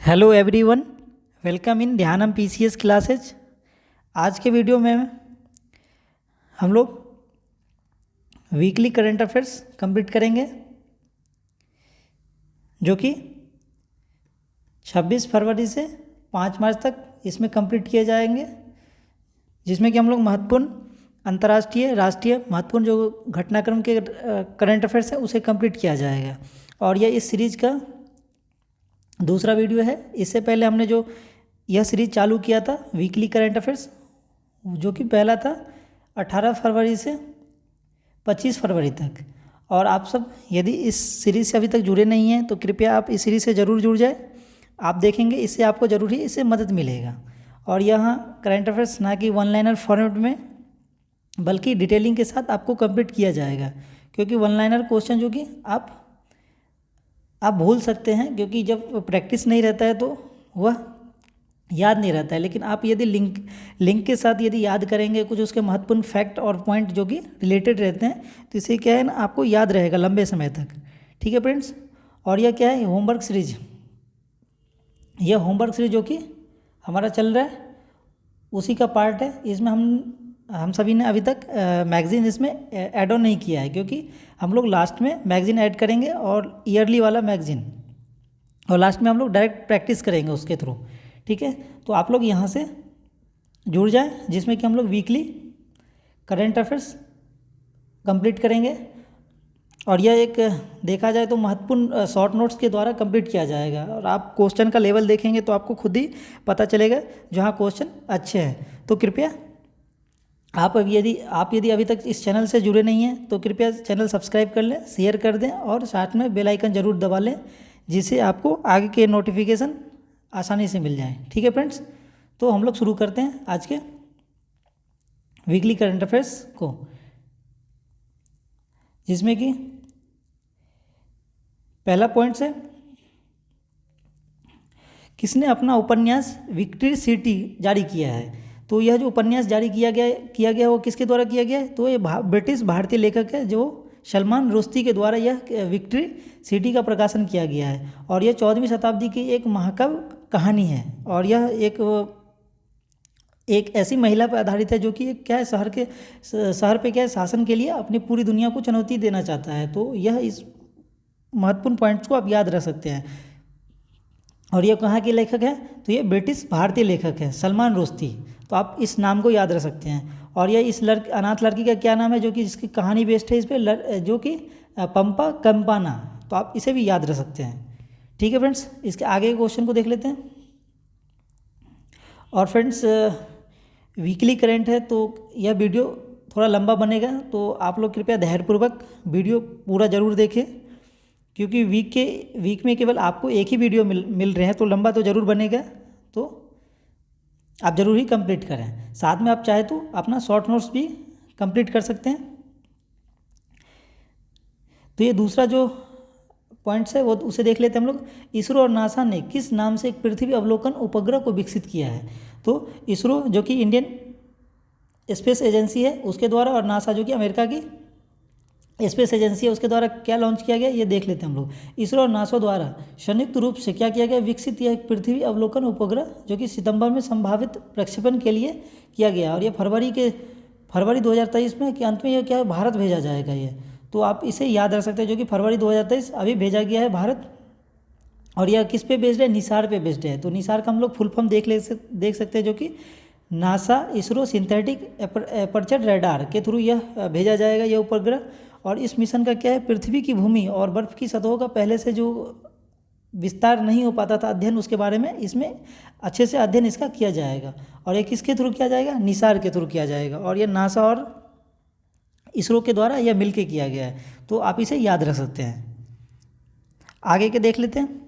Hello everyone, welcome in Dhyanam PCS classes. आज के video में हम लोग वीकली करंट अफेयर्स कंप्लीट करेंगे, जो कि 26 फरवरी से 5 मार्च तक इसमें कंप्लीट किए जाएंगे, जिसमें कि हम लोग महत्वपूर्ण अंतर्राष्ट्रीय राष्ट्रीय महत्वपूर्ण जो घटनाक्रम के करंट अफेयर्स है उसे कंप्लीट किया जाएगा। और यह इस सीरीज़ का दूसरा वीडियो है। इससे पहले हमने जो यह सीरीज चालू किया था वीकली करंट अफेयर्स, जो कि पहला था 18 फरवरी से 25 फरवरी तक। और आप सब यदि इस सीरीज़ से अभी तक जुड़े नहीं हैं तो कृपया आप इस सीरीज़ से ज़रूर जुड़ जाए। आप देखेंगे इससे आपको ज़रूर ही इससे मदद मिलेगा। और यहाँ करंट अफेयर्स ना कि वन लाइनर फॉर्मेट में बल्कि डिटेलिंग के साथ आपको कंप्लीट किया जाएगा, क्योंकि वन लाइनर क्वेश्चन जो कि आप भूल सकते हैं, क्योंकि जब प्रैक्टिस नहीं रहता है तो वह याद नहीं रहता है। लेकिन आप यदि लिंक के साथ यदि याद करेंगे कुछ उसके महत्वपूर्ण फैक्ट और पॉइंट जो कि रिलेटेड रहते हैं, तो इससे क्या है ना, आपको याद रहेगा लंबे समय तक। ठीक है फ्रेंड्स। और यह क्या है, होमवर्क सीरीज। यह होमवर्क सीरीज जो कि हमारा चल रहा है उसी का पार्ट है। इसमें हम सभी ने अभी तक मैगज़ीन इसमें ऐड ऑन नहीं किया है, क्योंकि हम लोग लास्ट में मैगज़ीन ऐड करेंगे और ईयरली वाला मैगज़ीन, और लास्ट में हम लोग डायरेक्ट प्रैक्टिस करेंगे उसके थ्रू। ठीक है, तो आप लोग यहाँ से जुड़ जाएं, जिसमें कि हम लोग वीकली करंट अफेयर्स कंप्लीट करेंगे। और यह एक देखा जाए तो महत्वपूर्ण शॉर्ट नोट्स के द्वारा कंप्लीट किया जाएगा। और आप क्वेश्चन का लेवल देखेंगे तो आपको खुद ही पता चलेगा जहाँ क्वेश्चन अच्छे हैं। तो कृपया आप यदि अभी तक इस चैनल से जुड़े नहीं हैं तो कृपया चैनल सब्सक्राइब कर लें, शेयर कर दें और साथ में बेल आइकन ज़रूर दबा लें, जिससे आपको आगे के नोटिफिकेशन आसानी से मिल जाएं। ठीक है फ्रेंड्स, तो हम लोग शुरू करते हैं आज के वीकली करंट अफेयर्स को, जिसमें कि पहला पॉइंट है, किसने अपना उपन्यास विक्ट्री सिटी जारी किया है। तो यह जो उपन्यास जारी किया गया वो किसके द्वारा किया गया है, तो ये ब्रिटिश भारतीय लेखक है जो सलमान रुश्दी के द्वारा यह विक्ट्री सिटी का प्रकाशन किया गया है। और यह 14वीं शताब्दी की एक महाकाव्य कहानी है। और यह एक ऐसी महिला पर आधारित है जो कि क्या है, शहर पे क्या है, शासन के लिए अपनी पूरी दुनिया को चुनौती देना चाहता है। तो यह इस महत्वपूर्ण पॉइंट्स को आप याद रख सकते हैं। और यह कहाँ के लेखक है, तो ये ब्रिटिश भारतीय लेखक है सलमान रुश्दी। तो आप इस नाम को याद रख सकते हैं। और यह इस अनाथ लड़की का क्या नाम है, जो कि जिसकी कहानी बेस्ड है इस पर, जो कि पंपा कंपाना। तो आप इसे भी याद रख सकते हैं। ठीक है फ्रेंड्स, इसके आगे के क्वेश्चन को देख लेते हैं। और फ्रेंड्स, वीकली करंट है तो यह वीडियो थोड़ा लंबा बनेगा, तो आप लोग कृपया धैर्यपूर्वक वीडियो पूरा ज़रूर देखें, क्योंकि वीक में केवल आपको एक ही वीडियो मिल रहे हैं, तो लंबा तो ज़रूर बनेगा। तो आप ज़रूर ही कंप्लीट करें। साथ में आप चाहे तो अपना शॉर्ट नोट्स भी कंप्लीट कर सकते हैं। तो ये दूसरा जो पॉइंट्स है वो उसे देख लेते हैं हम लोग। इसरो और नासा ने किस नाम से एक पृथ्वी अवलोकन उपग्रह को विकसित किया है। तो इसरो जो कि इंडियन स्पेस एजेंसी है उसके द्वारा, और नासा जो कि अमेरिका की स्पेस एजेंसी है उसके द्वारा क्या लॉन्च किया गया ये देख लेते हैं हम लोग। इसरो और नासा द्वारा संयुक्त रूप से क्या किया गया, विकसित यह एक पृथ्वी अवलोकन उपग्रह जो कि सितंबर में संभावित प्रक्षेपण के लिए किया गया। और यह फरवरी 2023 में के अंत में यह क्या है, भारत भेजा जाएगा ये। तो आप इसे याद रख सकते हैं, जो कि फरवरी 2023 अभी भेजा गया है भारत। और यह किस पे बेस्ड है, निसार पे बेस्ड है। तो निसार का हम लोग फुल फॉर्म देख सकते हैं, जो कि NASA ISRO synthetic aperture radar के थ्रू यह भेजा जाएगा यह उपग्रह। और इस मिशन का क्या है, पृथ्वी की भूमि और बर्फ़ की सतहों का पहले से जो विस्तार नहीं हो पाता था अध्ययन, उसके बारे में इसमें अच्छे से अध्ययन इसका किया जाएगा। और ये किसके थ्रू किया जाएगा, निसार के थ्रू किया जाएगा। और यह नासा और इसरो के द्वारा यह मिलके किया गया है। तो आप इसे याद रख सकते हैं। आगे के देख लेते हैं।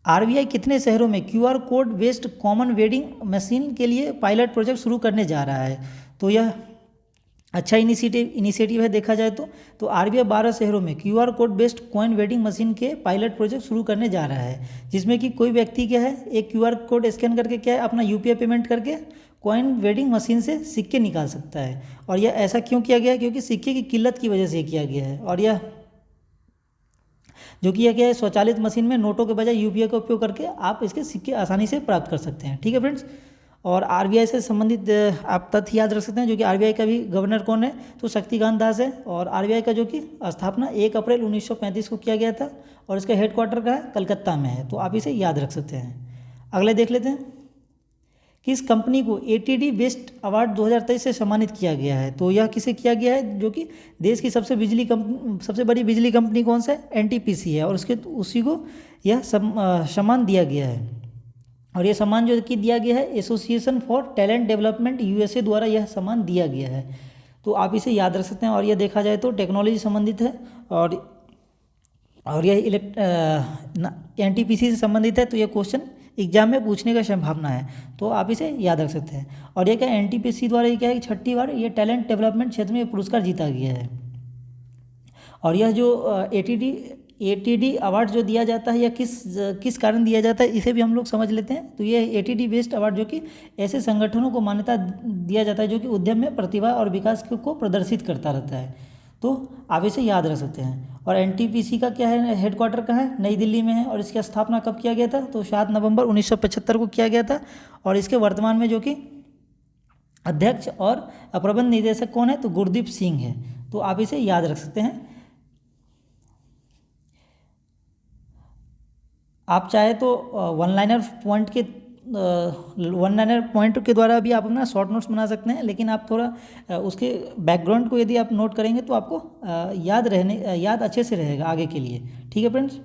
आरबीआई कितने शहरों में QR code based common vending machine के लिए पायलट प्रोजेक्ट शुरू करने जा रहा है। तो यह अच्छा इनिशिएटिव है देखा जाए तो आरबीआई 12 शहरों में QR code based coin vending machine के पायलट प्रोजेक्ट शुरू करने जा रहा है, जिसमें कि कोई व्यक्ति क्या है, एक क्यूआर कोड स्कैन करके क्या है, अपना यूपीआई पेमेंट करके कॉइन वेंडिंग मशीन से सिक्के निकाल सकता है। और यह ऐसा क्यों किया गया है, क्योंकि सिक्के की किल्लत की वजह से किया गया है। और यह जो कि यह क्या है, स्वचालित मशीन में नोटों के बजाय यूपीआई का उपयोग करके आप इसके सिक्के आसानी से प्राप्त कर सकते हैं। ठीक है फ्रेंड्स। और आरबीआई से संबंधित आप तथ्य याद रख सकते हैं, जो कि आरबीआई का भी गवर्नर कौन है, तो शक्तिकांत दास है। और आरबीआई का जो कि स्थापना 1 अप्रैल 1935 को किया गया था और इसका हेडक्वार्टर का है कलकत्ता में है, तो आप इसे याद रख सकते हैं। अगले देख लेते हैं, किस कंपनी को एटीडी बेस्ट अवार्ड 2023 से सम्मानित किया गया है। तो यह किसे किया गया है, जो कि देश की सबसे बड़ी बिजली कंपनी कौन सा है, एनटीपीसी है, और उसी को यह सम्मान दिया गया है। और यह सम्मान जो कि दिया गया है association for talent development USA द्वारा यह सम्मान दिया गया है, तो आप इसे याद रख सकते हैं। और यह देखा जाए तो टेक्नोलॉजी संबंधित है और यह एनटीपीसी से संबंधित है, तो यह क्वेश्चन एग्जाम में पूछने का संभावना है, तो आप इसे याद रख सकते हैं। और यह क्या एनटीपीसी द्वारा ये क्या है, 6ठी बार ये टैलेंट डेवलपमेंट क्षेत्र में पुरस्कार जीता गया है। और यह जो एटीडी अवार्ड जो दिया जाता है, यह किस कारण दिया जाता है, इसे भी हम लोग समझ लेते हैं। तो यह एटीडी बेस्ट अवार्ड जो कि ऐसे संगठनों को मान्यता दिया जाता है जो कि उद्यम में प्रतिभा और विकास को प्रदर्शित करता रहता है, तो आप इसे याद रख सकते हैं। और एनटीपीसी का क्या है, हेडक्वार्टर कहाँ है, नई दिल्ली में है। और इसकी स्थापना कब किया गया था, तो 7 नवंबर 1975 को किया गया था। और इसके वर्तमान में जो कि अध्यक्ष और प्रबंध निदेशक कौन है, तो गुरदीप सिंह है, तो आप इसे याद रख सकते हैं। आप चाहे तो वन लाइनर पॉइंट के द्वारा भी आप अपना शॉर्ट नोट्स बना सकते हैं, लेकिन आप थोड़ा उसके बैकग्राउंड को यदि आप नोट करेंगे तो आपको याद अच्छे से रहेगा आगे के लिए। ठीक है फ्रेंड्स,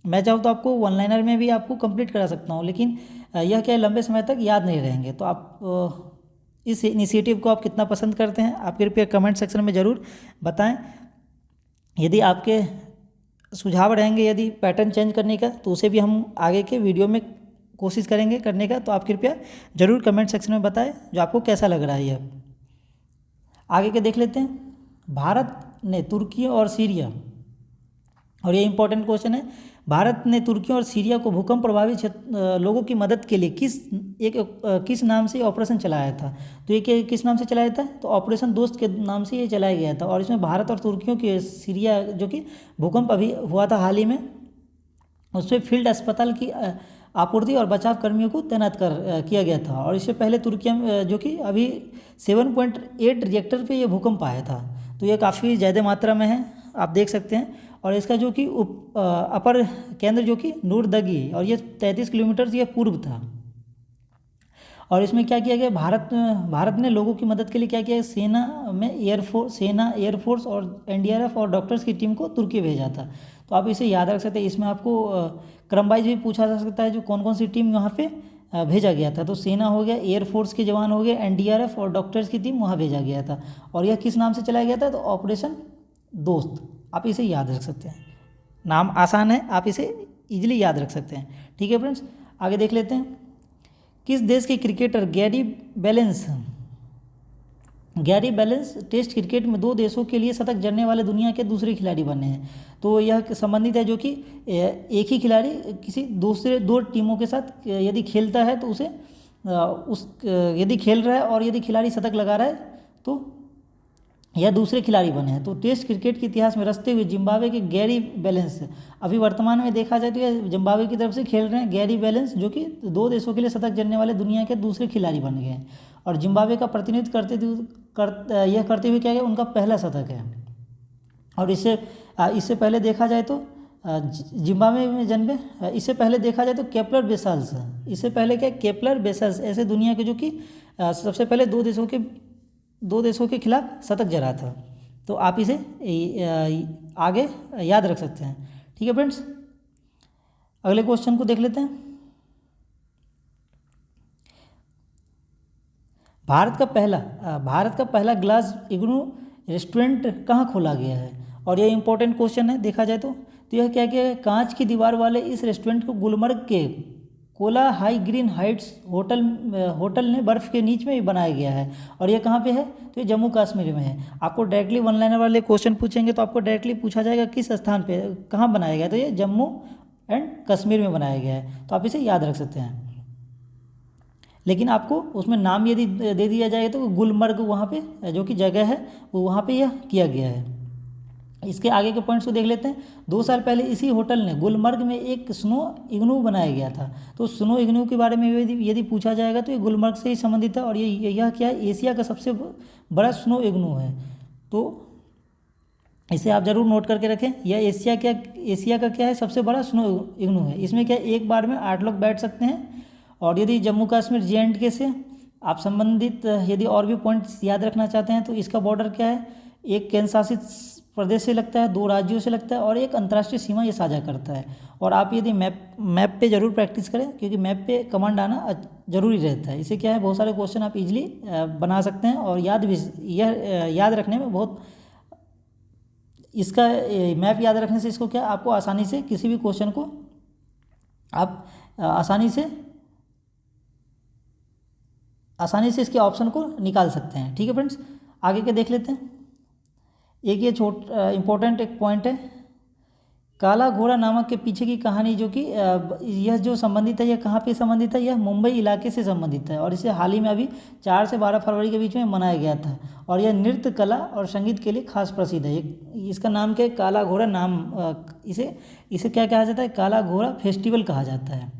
मैं चाहूँ तो आपको वन लाइनर में भी आपको कंप्लीट करा सकता हूँ, लेकिन यह क्या है, लंबे समय तक याद नहीं रहेंगे। तो आप इस इनिशिएटिव को आप कितना पसंद करते हैं, आप कृपया कमेंट सेक्शन में ज़रूर बताएं। यदि आपके सुझाव रहेंगे यदि पैटर्न चेंज करने का, तो उसे भी हम आगे के वीडियो में कोशिश करेंगे करने का, तो आप कृपया ज़रूर कमेंट सेक्शन में बताएं जो आपको कैसा लग रहा है यह। आगे के देख लेते हैं, भारत ने तुर्की और सीरिया, और ये इंपॉर्टेंट क्वेश्चन है, भारत ने तुर्की और सीरिया को भूकंप प्रभावित लोगों की मदद के लिए किस नाम से ऑपरेशन चलाया था। तो ये किस नाम से चलाया था, तो ऑपरेशन दोस्त के नाम से ये चलाया गया था। और इसमें भारत और तुर्कियों के सीरिया जो कि भूकंप अभी हुआ था हाल ही में, उसमें फील्ड अस्पताल की आपूर्ति और बचाव कर्मियों को तैनात किया गया था। और इससे पहले तुर्की जो कि अभी 7.8 रिएक्टर पे ये भूकंप आया था, तो ये काफ़ी ज़्यादा मात्रा में है, आप देख सकते हैं। और इसका जो कि अपर केंद्र जो कि नूरदगी, और ये 33 किलोमीटर ये पूर्व था। और इसमें क्या किया गया, भारत ने लोगों की मदद के लिए क्या किया, सेना एयरफोर्स और एनडीआरएफ और डॉक्टर्स की टीम को तुर्की भेजा था। तो आप इसे याद रख सकते हैं। इसमें आपको क्रम वाइज भी पूछा जा सकता है जो कौन कौन सी टीम वहाँ पे भेजा गया था। तो सेना हो गया, एयरफोर्स के जवान हो गए, एनडीआरएफ और डॉक्टर्स की टीम वहाँ भेजा गया था। और यह किस नाम से चलाया गया था, तो ऑपरेशन दोस्त, आप इसे याद रख सकते हैं। नाम आसान है, आप इसे इजीली याद रख सकते हैं। ठीक है फ्रेंड्स, आगे देख लेते हैं, किस देश के cricketer Gary Ballance test cricket में 2 देशों के लिए शतक जड़ने वाले दुनिया के दूसरे खिलाड़ी बने हैं। तो यह संबंधित है जो कि एक ही खिलाड़ी किसी दूसरे 2 टीमों के साथ यदि खेलता है तो उसे यदि खेल रहा है और यदि खिलाड़ी शतक लगा रहा है तो यह दूसरे खिलाड़ी बने हैं। तो टेस्ट क्रिकेट के इतिहास में रचते हुए जिम्बाब्वे के गैरी बैलेंस, अभी वर्तमान में देखा जाए तो यह जिम्बाब्वे की तरफ से खेल रहे हैं गैरी बैलेंस, जो कि 2 देशों के लिए शतक जड़ने वाले दुनिया के दूसरे खिलाड़ी बन गए हैं। और जिम्बाब्वे का प्रतिनिधित्व करते हुए क्या है, उनका पहला शतक है। और इससे पहले देखा जाए तो जिम्बाब्वे में जन्मे, इससे पहले देखा जाए तो केपलर बेसाल्स, इससे पहले क्या केपलर बेसाल्स ऐसे दुनिया के जो कि सबसे पहले 2 देशों के खिलाफ शतक जड़ा था। तो आप इसे आगे याद रख सकते हैं। ठीक है फ्रेंड्स, अगले क्वेश्चन को देख लेते हैं, भारत का पहला ग्लास इग्नू रेस्टोरेंट कहाँ खोला गया है। और यह इंपॉर्टेंट क्वेश्चन है देखा जाए तो यह क्या है, कांच की दीवार वाले इस रेस्टोरेंट को गुलमर्ग के Cola high green Heights hotel ने बर्फ़ के नीच में ही बनाया गया है। और ये कहाँ पे है, तो ये जम्मू कश्मीर में है। आपको डायरेक्टली वन लाइनर वाले क्वेश्चन पूछेंगे तो आपको डायरेक्टली पूछा जाएगा किस स्थान पे कहाँ बनाया गया, तो ये जम्मू एंड कश्मीर में बनाया गया है। तो आप इसे याद रख सकते हैं, लेकिन आपको उसमें नाम यदि दे दिया जाए तो गुलमर्ग वहाँ पे जो कि जगह है वो वहाँ पे यह किया गया है। इसके आगे के पॉइंट्स को देख लेते हैं। 2 साल पहले इसी होटल ने गुलमर्ग में एक स्नो इग्नू बनाया गया था। तो स्नो इग्नू के बारे में यदि पूछा जाएगा तो ये गुलमर्ग से ही संबंधित है, और यह क्या है, एशिया का सबसे बड़ा स्नो इग्नू है। तो इसे आप जरूर नोट करके रखें। यह एशिया का क्या है, सबसे बड़ा स्नो इग्नू है। इसमें क्या है, एक बार में 8 लोग बैठ सकते हैं। और यदि जम्मू कश्मीर JNK से आप संबंधित यदि और भी पॉइंट्स याद रखना चाहते हैं तो इसका बॉर्डर क्या है, एक केंद्र शासित प्रदेश से लगता है, 2 राज्यों से लगता है, और एक अंतर्राष्ट्रीय सीमा ये साझा करता है। और आप यदि मैप पे जरूर प्रैक्टिस करें, क्योंकि मैप पे कमांड आना जरूरी रहता है। इसे क्या है, बहुत सारे क्वेश्चन आप इजीली बना सकते हैं, और याद रखने में बहुत, इसका मैप याद रखने से इसको क्या, आपको आसानी से किसी भी क्वेश्चन को आप आसानी से इसके ऑप्शन को निकाल सकते हैं। ठीक है फ्रेंड्स, आगे के देख लेते हैं। एक ये इम्पोर्टेंट एक पॉइंट है, काला घोड़ा नामक के पीछे की कहानी, जो कि यह जो संबंधित है, यह कहाँ पे संबंधित है, यह मुंबई इलाके से संबंधित है। और इसे हाल ही में अभी 4 से 12 फरवरी के बीच में मनाया गया था। और यह नृत्य कला और संगीत के लिए खास प्रसिद्ध है। इसका नाम क्या है, काला घोड़ा नाम, इसे क्या कहा जाता है, काला घोड़ा फेस्टिवल कहा जाता है,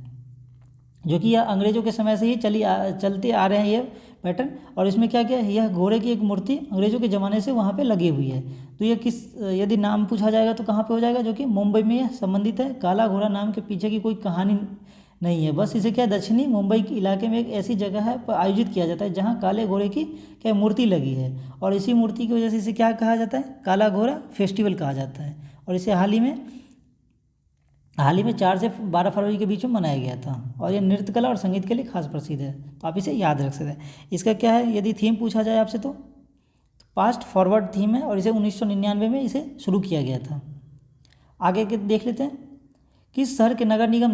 जो कि यह अंग्रेजों के समय से ही चलते आ रहे हैं ये पैटर्न। और इसमें क्या क्या है, यह घोड़े की एक मूर्ति अंग्रेजों के ज़माने से वहाँ पे लगी हुई है। तो ये यदि नाम पूछा जाएगा तो कहाँ पे हो जाएगा, जो कि मुंबई में यह संबंधित है। काला घोड़ा नाम के पीछे की कोई कहानी नहीं है, बस इसे क्या, दक्षिणी मुंबई के इलाके में एक ऐसी जगह है पर आयोजित किया जाता है जहाँ काले घोड़े की क्या मूर्ति लगी है। और इसी मूर्ति की वजह से इसे क्या कहा जाता है, काला घोड़ा फेस्टिवल कहा जाता है। और इसे हाल ही में 4 से 12 फरवरी के बीच में मनाया गया था। और यह नृत्य कला और संगीत के लिए खास प्रसिद्ध है, तो आप इसे याद रख सकते हैं। इसका क्या है, यदि थीम पूछा जाए आपसे तो पास्ट फॉरवर्ड थीम है, और इसे 1999 में इसे शुरू किया गया था। आगे के देख लेते हैं। किस शहर के नगर निगम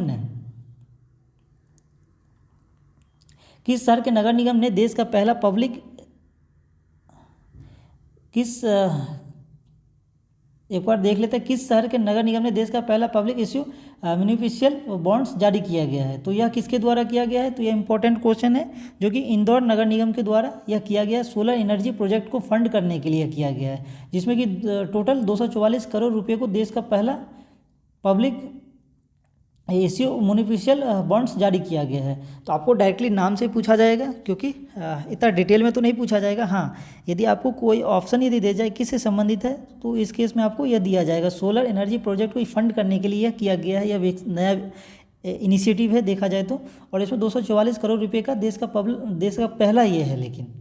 ने देश का पहला पब्लिक एक बार देख लेते हैं, किस शहर के नगर निगम ने देश का पहला पब्लिक इश्यू म्यूनिसिपल बॉन्ड्स जारी किया गया है। तो यह किसके द्वारा किया गया है, तो यह इंपॉर्टेंट क्वेश्चन है, जो कि इंदौर नगर निगम के द्वारा यह किया गया है। सोलर एनर्जी प्रोजेक्ट को फंड करने के लिए किया गया है, जिसमें कि टोटल 244 करोड़ रुपये को देश का पहला पब्लिक इश्यू म्यूनिसिपल बॉन्ड्स जारी किया गया है। तो आपको डायरेक्टली नाम से पूछा जाएगा, क्योंकि इतना डिटेल में तो नहीं पूछा जाएगा। हाँ, यदि आपको कोई ऑप्शन यदि दे जाए किससे संबंधित है, तो इस केस में आपको यह दिया जाएगा, सोलर एनर्जी प्रोजेक्ट को फंड करने के लिए यह किया गया है। यह नया इनिशिएटिव है देखा जाए तो। और इसमें 244 करोड़ रुपये का देश का पहला ये है, लेकिन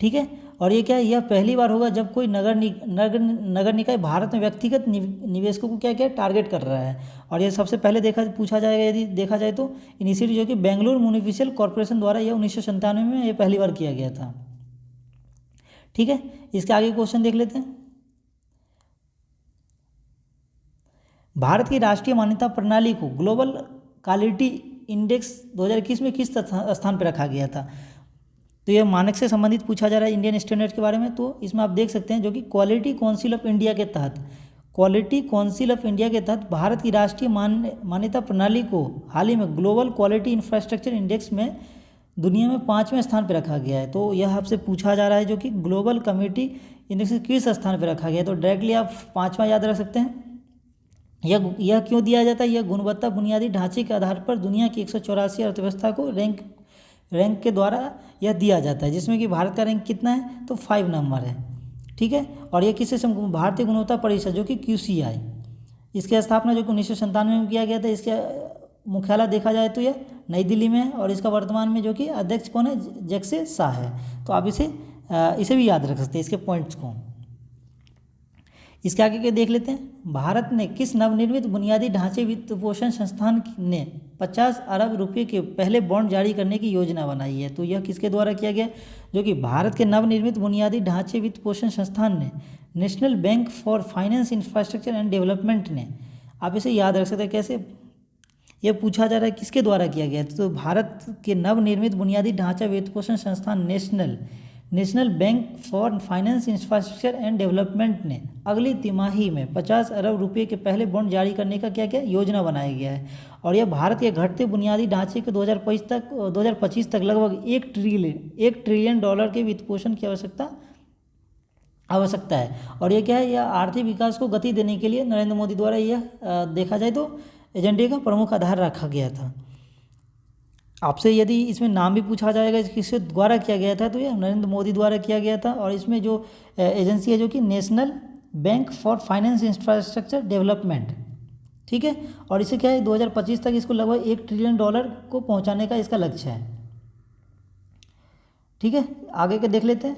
ठीक है। और ये क्या है, यह पहली बार होगा जब कोई नगर निकाय भारत में व्यक्तिगत निवेशकों को क्या टारगेट कर रहा है। और यह सबसे पहले पूछा जाएगा यदि देखा जाए तो इनिशिएटिव, जो कि बेंगलुरु म्यूनिसिपल कॉर्पोरेशन द्वारा यह 1997 में यह पहली बार किया गया था। ठीक है, इसके आगे क्वेश्चन देख लेते हैं। भारत की राष्ट्रीय मान्यता प्रणाली को ग्लोबल क्वालिटी इंडेक्स 2021 में किस स्थान पर रखा गया था। तो यह मानक से संबंधित पूछा जा रहा है, इंडियन स्टैंडर्ड के बारे में। तो इसमें आप देख सकते हैं, जो कि क्वालिटी काउंसिल ऑफ इंडिया के तहत भारत की राष्ट्रीय मान्यता प्रणाली को हाल ही में ग्लोबल क्वालिटी इंफ्रास्ट्रक्चर इंडेक्स में दुनिया में 5वें स्थान पर रखा गया है। तो यह आपसे पूछा जा रहा है, जो कि ग्लोबल कम्युनिटी इंडेक्स किस स्थान पर रखा गया है। तो डायरेक्टली आप 5वां याद रख सकते हैं। यह क्यों दिया जाता है, यह गुणवत्ता बुनियादी ढांचे के आधार पर दुनिया की 184 अर्थव्यवस्था को रैंक के द्वारा यह दिया जाता है, जिसमें कि भारत का रैंक कितना है, तो 5 नंबर है। ठीक है, और यह किससे भारतीय गुणवत्ता परिषद, जो कि QCI, इसकी स्थापना जो कि 1997 में किया गया था। इसके मुख्यालय देखा जाए तो यह नई दिल्ली में है, और इसका वर्तमान में जो कि अध्यक्ष कौन है, जैक्से शाह है। तो आप इसे भी याद रख सकते हैं, इसके पॉइंट्स को। इसके आगे के देख लेते हैं। भारत ने किस नवनिर्मित बुनियादी ढांचे वित्त पोषण संस्थान ने 50 अरब रुपये के पहले बॉन्ड जारी करने की योजना बनाई है। तो यह किसके द्वारा किया गया, जो कि भारत के नवनिर्मित बुनियादी ढांचे वित्त पोषण संस्थान ने national bank for finance infrastructure and development ने। आप इसे याद रख सकते हैं कैसे, यह पूछा जा रहा है किसके द्वारा किया गया। तो भारत के नवनिर्मित बुनियादी ढांचा वित्त पोषण संस्थान national bank for finance infrastructure and development ने अगली तिमाही में 50 अरब रुपये के पहले बॉन्ड जारी करने का क्या योजना बनाया गया है। और यह भारत के घटते बुनियादी ढांचे के 2025 तक लगभग $1 ट्रिलियन के वित्त पोषण की आवश्यकता आवश्यकता है। और ये क्या है, यह आर्थिक विकास को गति देने के लिए नरेंद्र मोदी द्वारा यह देखा जाए तो एजेंडे का प्रमुख आधार रखा गया था। आपसे यदि इसमें नाम भी पूछा जाएगा किसके द्वारा किया गया था, तो यह नरेंद्र मोदी द्वारा किया गया था। और इसमें जो एजेंसी है जो कि national bank for finance infrastructure development, ठीक है। और इसे क्या है 2025 तक इसको लगभग $1 ट्रिलियन को पहुंचाने का इसका लक्ष्य है, ठीक है। आगे के देख लेते हैं।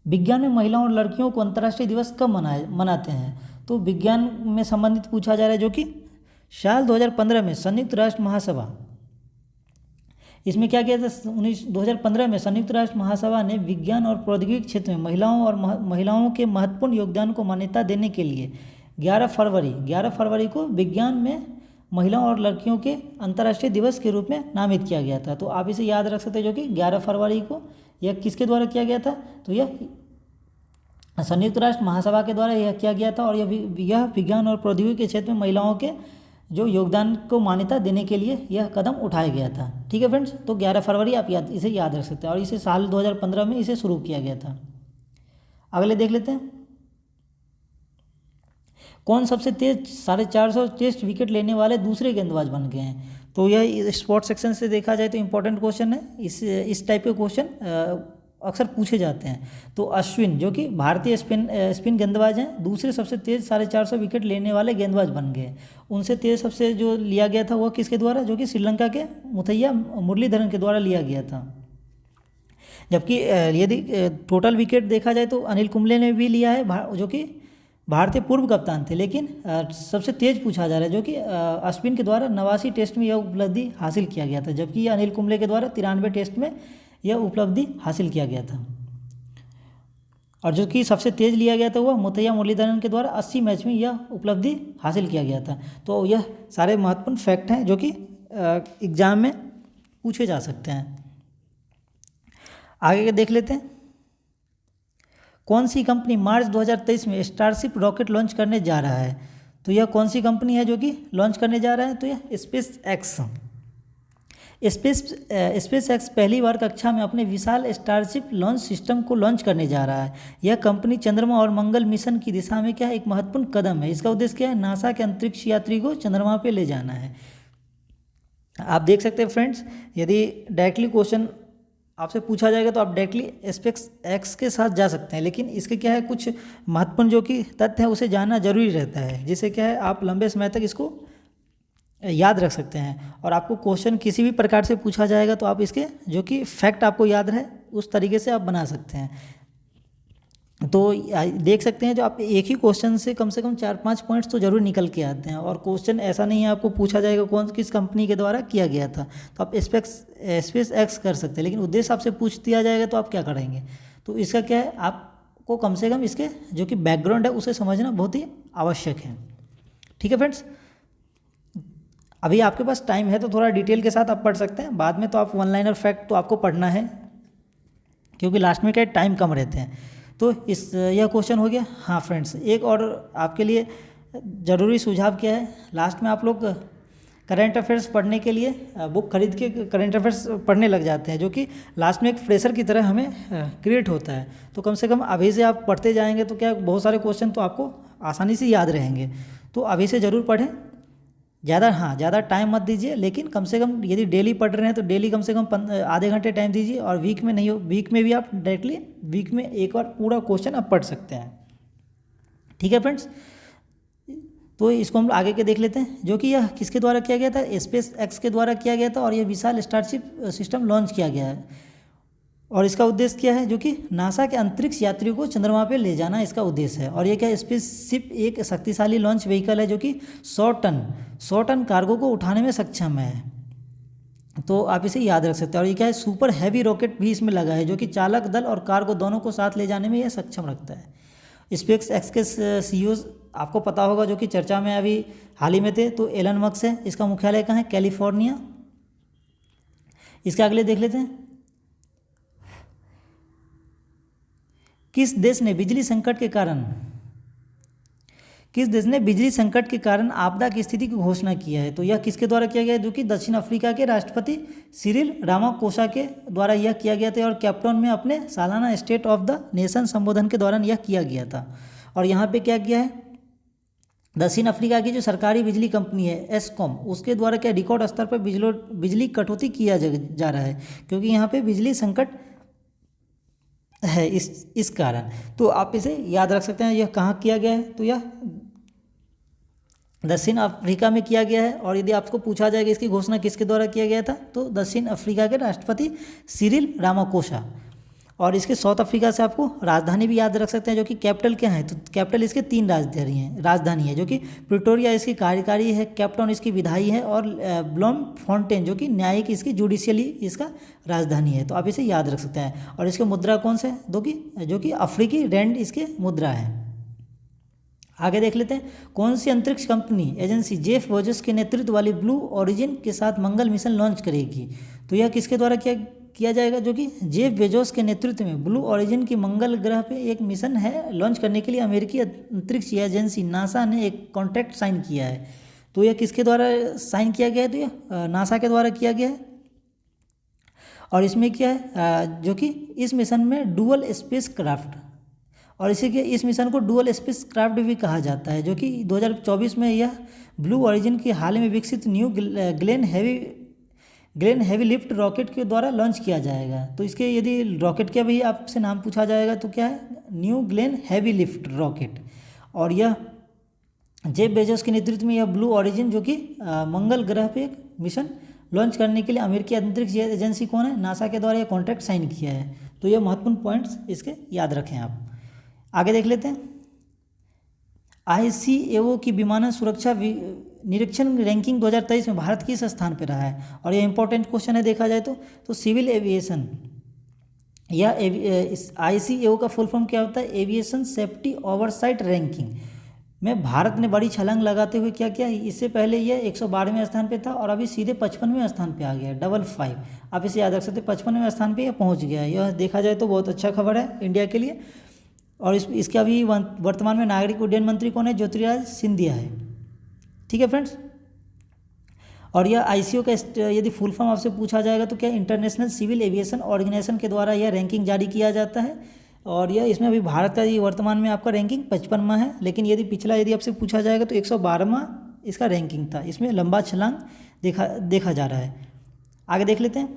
विज्ञान में महिलाओं और लड़कियों को अंतर्राष्ट्रीय दिवस कब मनाते हैं, तो विज्ञान में संबंधित पूछा जा रहा है, जो कि साल 2015 में संयुक्त राष्ट्र महासभा, इसमें क्या किया था 2015 में संयुक्त राष्ट्र महासभा ने विज्ञान और प्रौद्योगिकी क्षेत्र में महिलाओं के महत्वपूर्ण योगदान को मान्यता देने के लिए 11 फरवरी को विज्ञान में महिलाओं और लड़कियों के अंतर्राष्ट्रीय दिवस के रूप में नामित किया गया था। तो आप इसे याद रख सकते हैं, जो कि 11 फरवरी को यह किसके द्वारा किया गया था, तो यह संयुक्त राष्ट्र महासभा के द्वारा यह किया गया था। और यह विज्ञान और प्रौद्योगिकी के क्षेत्र में महिलाओं के जो योगदान को मान्यता देने के लिए यह कदम उठाया गया था, ठीक है फ्रेंड्स। तो 11 फरवरी आप इसे याद रख सकते हैं। और इसे साल 2015 में इसे शुरू किया गया था। अगले देख लेते हैं, कौन सबसे तेज 450 टेस्ट विकेट लेने वाले दूसरे गेंदबाज बन गए हैं। तो यह स्पोर्ट्स सेक्शन से देखा जाए तो इंपॉर्टेंट क्वेश्चन है। इस टाइप के क्वेश्चन अक्सर पूछे जाते हैं। तो अश्विन जो कि भारतीय स्पिन गेंदबाज हैं, दूसरे सबसे तेज 450 विकेट लेने वाले गेंदबाज बन गए। उनसे तेज सबसे जो लिया गया था वह किसके द्वारा, जो कि श्रीलंका के मुथैया मुरलीधरन के द्वारा लिया गया था। जबकि यदि टोटल विकेट देखा जाए तो अनिल कुंबले ने भी लिया है, जो कि भारतीय पूर्व कप्तान थे। लेकिन सबसे तेज पूछा जा रहा है, जो कि अश्विन के द्वारा 89 टेस्ट में यह उपलब्धि हासिल किया गया था, जबकि अनिल कुंबले के द्वारा 93 टेस्ट में यह उपलब्धि हासिल किया गया था। और जो कि सबसे तेज लिया गया था वह मुथैया मुरलीधरन के द्वारा 80 मैच में यह उपलब्धि हासिल किया गया था। तो यह सारे महत्वपूर्ण फैक्ट हैं जो कि एग्जाम में पूछे जा सकते हैं। आगे के देख लेते हैं, कौन सी कंपनी मार्च 2023 में स्टारशिप रॉकेट लॉन्च करने जा रहा है। तो यह कौन सी कंपनी है जो कि लॉन्च करने जा रहा है, तो यह स्पेस एक्स पहली बार कक्षा में अपने विशाल स्टारशिप लॉन्च सिस्टम को लॉन्च करने जा रहा है। यह कंपनी चंद्रमा और मंगल मिशन की दिशा में क्या है, एक महत्वपूर्ण कदम है। इसका उद्देश्य क्या है, नासा के अंतरिक्ष यात्री को चंद्रमा पे ले जाना है। आप देख सकते हैं फ्रेंड्स, यदि डायरेक्टली क्वेश्चन आपसे पूछा जाएगा तो आप डायरेक्टली स्पेस एक्स के साथ जा सकते हैं, लेकिन इसके क्या है कुछ महत्वपूर्ण जो कि तथ्य है उसे जानना जरूरी रहता है, जिससे क्या है आप लंबे समय तक इसको याद रख सकते हैं। और आपको क्वेश्चन किसी भी प्रकार से पूछा जाएगा तो आप इसके जो कि फैक्ट आपको याद रहे उस तरीके से आप बना सकते हैं। तो देख सकते हैं जो आप एक ही क्वेश्चन से कम 4-5 पॉइंट्स तो जरूर निकल के आते हैं। और क्वेश्चन ऐसा नहीं है आपको पूछा जाएगा किस कंपनी के द्वारा किया गया था, तो आप स्पेस एक्स कर सकते हैं, लेकिन उद्देश्य आपसे पूछ दिया जाएगा तो आप क्या करेंगे। तो इसका क्या है, आपको कम से कम इसके जो कि बैकग्राउंड है उसे समझना बहुत ही आवश्यक है, ठीक है फ्रेंड्स। अभी आपके पास टाइम है तो थोड़ा डिटेल के साथ आप पढ़ सकते हैं, बाद में तो आप वन लाइनर फैक्ट तो आपको पढ़ना है, क्योंकि लास्ट में क्या टाइम कम रहते हैं। तो यह क्वेश्चन हो गया। हाँ फ्रेंड्स, एक और आपके लिए ज़रूरी सुझाव क्या है, लास्ट में आप लोग करंट अफेयर्स पढ़ने के लिए बुक खरीद के करंट अफेयर्स पढ़ने लग जाते हैं, जो कि लास्ट में एक फ्रेशर की तरह हमें क्रिएट होता है। तो कम से कम अभी से आप पढ़ते जाएंगे तो क्या बहुत सारे क्वेश्चन तो आपको आसानी से याद रहेंगे। तो अभी से ज़रूर पढ़ें, ज़्यादा टाइम मत दीजिए, लेकिन कम से कम यदि डेली पढ़ रहे हैं तो डेली कम से कम आधे घंटे टाइम दीजिए। और वीक में नहीं हो, वीक में भी आप डायरेक्टली वीक में एक बार पूरा क्वेश्चन आप पढ़ सकते हैं, ठीक है फ्रेंड्स। तो इसको हम आगे के देख लेते हैं, जो कि यह किसके द्वारा किया गया था, स्पेस एक्स के द्वारा किया गया था। और यह विशाल स्टारशिप सिस्टम लॉन्च किया गया है। और इसका उद्देश्य क्या है, जो कि नासा के अंतरिक्ष यात्रियों को चंद्रमा पे ले जाना इसका उद्देश्य है। और ये क्या स्पेसशिप एक शक्तिशाली लॉन्च व्हीकल है जो कि 100 टन कार्गो को उठाने में सक्षम है। तो आप इसे याद रख सकते हैं। और ये क्या है, सुपर हैवी रॉकेट भी इसमें लगा है, जो कि चालक दल और कार्गो दोनों को साथ ले जाने में यह सक्षम रखता है। स्पेस एक्स के CEO आपको पता होगा, जो कि चर्चा में अभी हाल ही में थे, तो एलन मस्क है। इसका मुख्यालय कहाँ है, कैलिफोर्निया। इसके अगले देख लेते हैं, किस देश ने बिजली संकट के कारण किस देश ने बिजली संकट के कारण आपदा की स्थिति की घोषणा किया है? तो यह किसके द्वारा किया गया है? जो कि दक्षिण अफ्रीका के राष्ट्रपति सिरिल रामाफोसा के द्वारा यह किया गया था और कैपटाउन में अपने सालाना स्टेट ऑफ द नेशन संबोधन के दौरान यह किया गया था। और यहाँ पे क्या किया है, दक्षिण अफ्रीका की जो सरकारी बिजली कंपनी है एस्कॉम, उसके द्वारा क्या रिकॉर्ड स्तर पर बिजली कटौती किया जा रहा है, क्योंकि यहाँ पे बिजली संकट है इस कारण। तो आप इसे याद रख सकते हैं। यह कहाँ किया गया है? तो यह दक्षिण अफ्रीका में किया गया है। और यदि आपको पूछा जाएगा इसकी घोषणा किसके द्वारा किया गया था, तो दक्षिण अफ्रीका के राष्ट्रपति सिरिल रामाफोसा। और इसके साउथ अफ्रीका से आपको राजधानी भी याद रख सकते हैं, जो कि कैपिटल क्या है? तो कैपिटल इसके 3 राजधानी है, जो कि प्रिटोरिया इसकी कार्यकारी है, कैपटाउन इसकी विधायी है, और ब्लॉमफोंटेन जो कि न्यायिक इसकी जुडिशियली इसका राजधानी है। तो आप इसे याद रख सकते हैं। और इसके मुद्रा कौन से है? जो कि अफ्रीकी रैंड इसके मुद्रा है। आगे देख लेते हैं, कौन सी अंतरिक्ष कंपनी एजेंसी जेफ बेजोस के नेतृत्व वाली ब्लू ओरिजिन के साथ मंगल मिशन लॉन्च करेगी? तो यह किसके द्वारा किया जाएगा? जो कि जेफ बेजोस के नेतृत्व में ब्लू ओरिजिन की मंगल ग्रह पे एक मिशन है लॉन्च करने के लिए अमेरिकी अंतरिक्ष एजेंसी नासा ने एक कॉन्ट्रैक्ट साइन किया है। तो यह किसके द्वारा साइन किया गया है? तो यह नासा के द्वारा किया गया है। और इसमें क्या है, जो कि इस मिशन में डुअल स्पेस क्राफ्ट, और इसी के इस मिशन को डुअल स्पेस क्राफ्ट भी कहा जाता है, जो कि 2024 में यह ब्लू ओरिजिन की हाल में विकसित new Glenn heavy lift rocket के द्वारा लॉन्च किया जाएगा। तो इसके यदि रॉकेट का भी आपसे नाम पूछा जाएगा तो क्या है? New Glenn heavy lift rocket. और यह जेफ बेजोस के नेतृत्व में यह ब्लू ओरिजिन जो कि मंगल ग्रह पे एक मिशन लॉन्च करने के लिए अमेरिकी अंतरिक्ष एजेंसी कौन है? नासा के द्वारा यह कॉन्ट्रैक्ट साइन किया है। तो यह महत्वपूर्ण पॉइंट्स इसके याद रखें आप। आगे देख लेते हैं, ICAO की विमानन सुरक्षा निरीक्षण रैंकिंग 2023 में भारत किस स्थान पर रहा है? और ये इंपॉर्टेंट क्वेश्चन है देखा जाए तो सिविल एविएशन या ICAO का फुल फॉर्म क्या होता है? एविएशन सेफ्टी ओवरसाइट रैंकिंग में भारत ने बड़ी छलांग लगाते हुए क्या किया? इससे पहले यह 112वें स्थान पे था और अभी सीधे 55वें स्थान पे आ गया, 55। आप इसे याद रख सकते हैं, 55वें स्थान पे यह पहुंच गया है। यह देखा जाए तो बहुत अच्छा खबर है इंडिया के लिए। और इसके अभी वर्तमान में नागरिक उड्डयन मंत्री कौन है? ज्योतिरादित्य सिंधिया है। ठीक है फ्रेंड्स। और यह ICAO का यदि फुल फॉर्म आपसे पूछा जाएगा तो क्या? इंटरनेशनल सिविल एविएशन ऑर्गेनाइजेशन के द्वारा यह रैंकिंग जारी किया जाता है। और यह इसमें अभी भारत का ये वर्तमान में आपका रैंकिंग 55वां है, लेकिन यदि आपसे पूछा जाएगा तो 112वां इसका रैंकिंग था। इसमें लंबा छलांग देखा जा रहा है। आगे देख लेते हैं,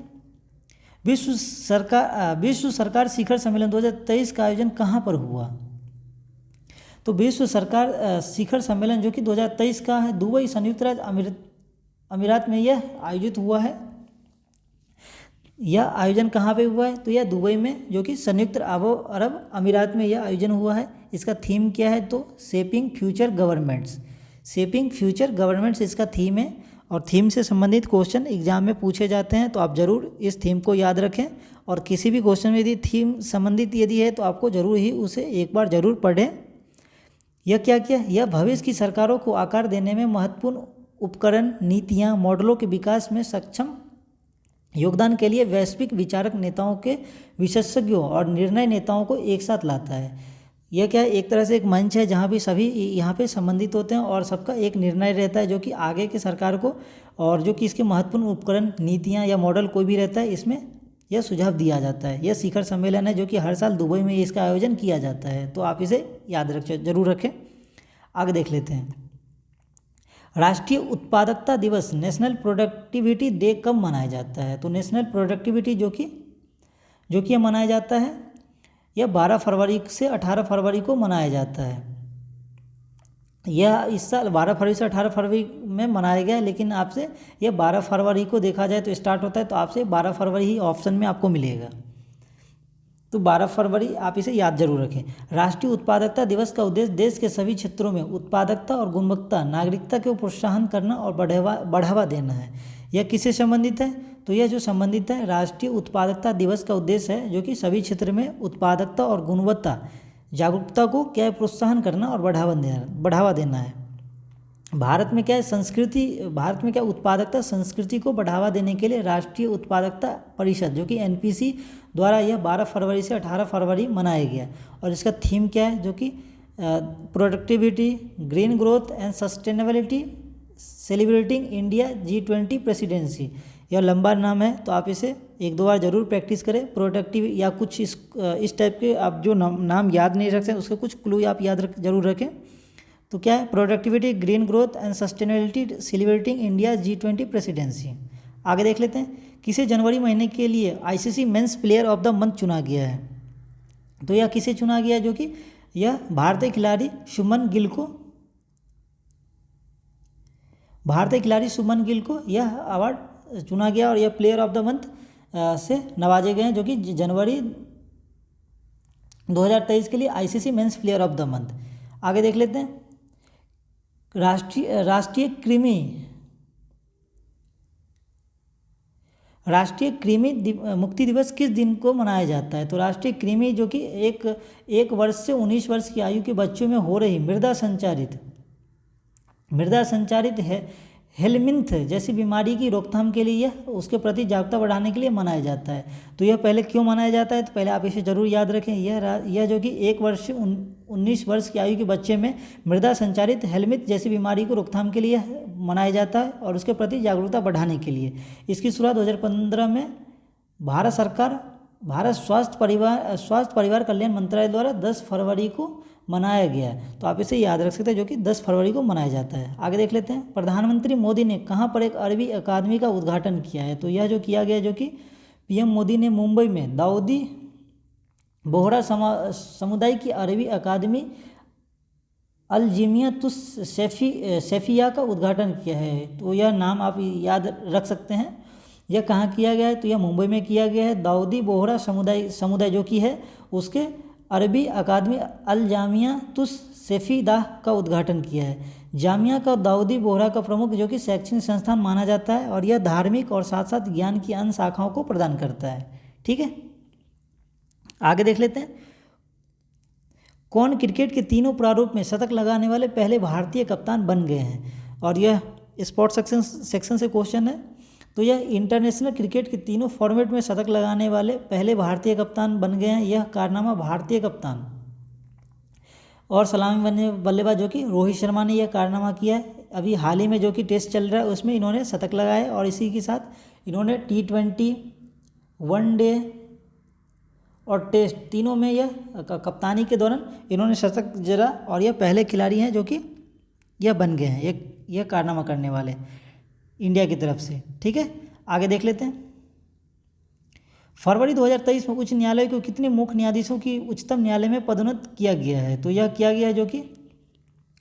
विश्व सरकार शिखर सम्मेलन 2023 का आयोजन कहाँ पर हुआ? तो विश्व सरकार शिखर सम्मेलन जो कि 2023 का है, दुबई संयुक्त राज्य अमीरात में यह आयोजित हुआ है। यह आयोजन कहाँ पे हुआ है? तो यह दुबई में, जो कि संयुक्त अरब अमीरात में यह आयोजन हुआ है। इसका थीम क्या है? तो शेपिंग फ्यूचर गवर्नमेंट्स इसका थीम है। और थीम से संबंधित क्वेश्चन एग्जाम में पूछे जाते हैं, तो आप जरूर इस थीम को याद रखें। और किसी भी क्वेश्चन में यदि थीम संबंधित यदि है तो आपको जरूर ही उसे एक बार जरूर पढ़ें। यह क्या किया? यह भविष्य की सरकारों को आकार देने में महत्वपूर्ण उपकरण, नीतियाँ, मॉडलों के विकास में सक्षम योगदान के लिए वैश्विक विचारक नेताओं के विशेषज्ञों और निर्णय नेताओं को एक साथ लाता है। यह क्या है? एक तरह से एक मंच है जहाँ भी सभी यहाँ पे संबंधित होते हैं और सबका एक निर्णय रहता है, जो कि आगे के सरकार को, और जो कि इसके महत्वपूर्ण उपकरण, नीतियाँ या मॉडल कोई भी रहता है, इसमें यह सुझाव दिया जाता है। यह शिखर सम्मेलन है जो कि हर साल दुबई में इसका आयोजन किया जाता है। तो आप इसे याद जरूर रखें। आगे देख लेते हैं, राष्ट्रीय उत्पादकता दिवस नेशनल प्रोडक्टिविटी डे कब मनाया जाता है? तो नेशनल प्रोडक्टिविटी जो कि यह मनाया जाता है, यह 12 फरवरी से 18 फरवरी को मनाया जाता है। यह इस साल 12 फरवरी से 18 फरवरी में मनाया गया है, लेकिन आपसे यह 12 फरवरी को देखा जाए तो स्टार्ट होता है, तो आपसे 12 फरवरी ही ऑप्शन में आपको मिलेगा। तो 12 फरवरी आप इसे याद जरूर रखें। राष्ट्रीय उत्पादकता दिवस का उद्देश्य देश के सभी क्षेत्रों में उत्पादकता और गुणवत्ता नागरिकता को प्रोत्साहन करना और बढ़ावा देना है। यह किससे संबंधित है? तो यह जो संबंधित है राष्ट्रीय उत्पादकता दिवस का उद्देश्य है जो कि सभी क्षेत्र में उत्पादकता और गुणवत्ता जागरूकता को क्या प्रोत्साहन करना और बढ़ावा देना है। भारत में क्या उत्पादकता संस्कृति को बढ़ावा देने के लिए राष्ट्रीय उत्पादकता परिषद जो कि NPC द्वारा यह 12 फरवरी से 18 फरवरी मनाया गया। और इसका थीम क्या है? जो कि productivity, green growth and sustainability, celebrating India G20 presidency. यह लंबा नाम है तो आप इसे एक दो बार जरूर प्रैक्टिस करें। प्रोडक्टिव या कुछ इस टाइप के आप जो नाम याद नहीं रख सकते उसके कुछ क्लू आप याद जरूर रखें। तो क्या है? Productivity, green growth and sustainability, celebrating India G20 presidency. आगे देख लेते हैं, किसे जनवरी महीने के लिए ICC men's player of the month चुना गया है? तो यह किसे चुना गया है? जो कि यह भारतीय खिलाड़ी शुभमन गिल को यह अवार्ड चुना गया और यह प्लेयर ऑफ द मंथ से नवाजे गए हैं, जो कि जनवरी 2023 के लिए ICC men's player of the month. आगे देख लेते हैं, राष्ट्रीय कृमि मुक्ति दिवस किस दिन को मनाया जाता है? तो राष्ट्रीय कृमि जो कि एक वर्ष से 19 वर्ष की आयु के बच्चों में हो रही मृदा संचारित हेलमिंथ जैसी बीमारी की रोकथाम के लिए यह उसके प्रति जागरूकता बढ़ाने के लिए मनाया जाता है। तो यह पहले क्यों मनाया जाता है? तो पहले आप इसे जरूर याद रखें। यह जो कि 1 वर्ष से 19 वर्ष की आयु के बच्चे में मृदा संचारित हेलमिंथ जैसी बीमारी को रोकथाम के लिए मनाया जाता है और उसके प्रति जागरूकता बढ़ाने के लिए। इसकी शुरुआत 2015 में भारत स्वास्थ्य परिवार कल्याण मंत्रालय द्वारा 10 फरवरी को मनाया गया है। तो आप इसे याद रख सकते हैं, जो कि 10 फरवरी को मनाया जाता है। आगे देख लेते हैं, प्रधानमंत्री मोदी ने कहाँ पर एक अरबी अकादमी का उद्घाटन किया है? तो यह जो किया गया, जो कि PM मोदी ने मुंबई में दाऊदी बोहरा समुदाय की अरबी अकादमी अलजीमियतुस सैफिया का उद्घाटन किया है। तो यह नाम आप याद रख सकते हैं। यह कहाँ किया गया है? तो यह मुंबई में किया गया है। दाऊदी बोहरा समुदाय जो कि है उसके अरबी अकादमी अल जामिया तुस सैफीदा का उद्घाटन किया है। जामिया का दाऊदी बोहरा का प्रमुख जो कि शैक्षणिक संस्थान माना जाता है और यह धार्मिक और साथ साथ ज्ञान की अन्य शाखाओं को प्रदान करता है। ठीक है, आगे देख लेते हैं, कौन क्रिकेट के तीनों प्रारूप में शतक लगाने वाले पहले भारतीय कप्तान बन गए हैं? और यह स्पोर्ट्स सेक्शन से क्वेश्चन है। तो यह इंटरनेशनल क्रिकेट के तीनों फॉर्मेट में शतक लगाने वाले पहले भारतीय कप्तान बन गए हैं। यह कारनामा भारतीय कप्तान और सलामी बल्लेबाज जो कि रोहित शर्मा ने यह कारनामा किया है। अभी हाल ही में जो कि टेस्ट चल रहा है उसमें इन्होंने शतक लगाए और इसी के साथ इन्होंने T20, वनडे और टेस्ट तीनों में यह कप्तानी के दौरान इन्होंने शतक जड़ा और यह पहले खिलाड़ी हैं जो कि यह बन गए हैं यह कारनामा करने वाले इंडिया की तरफ से। ठीक है, आगे देख लेते हैं, फरवरी 2023 में उच्च न्यायालय को कितने मुख्य न्यायाधीशों की उच्चतम न्यायालय में पदोन्नत किया गया है? तो यह किया गया है, जो कि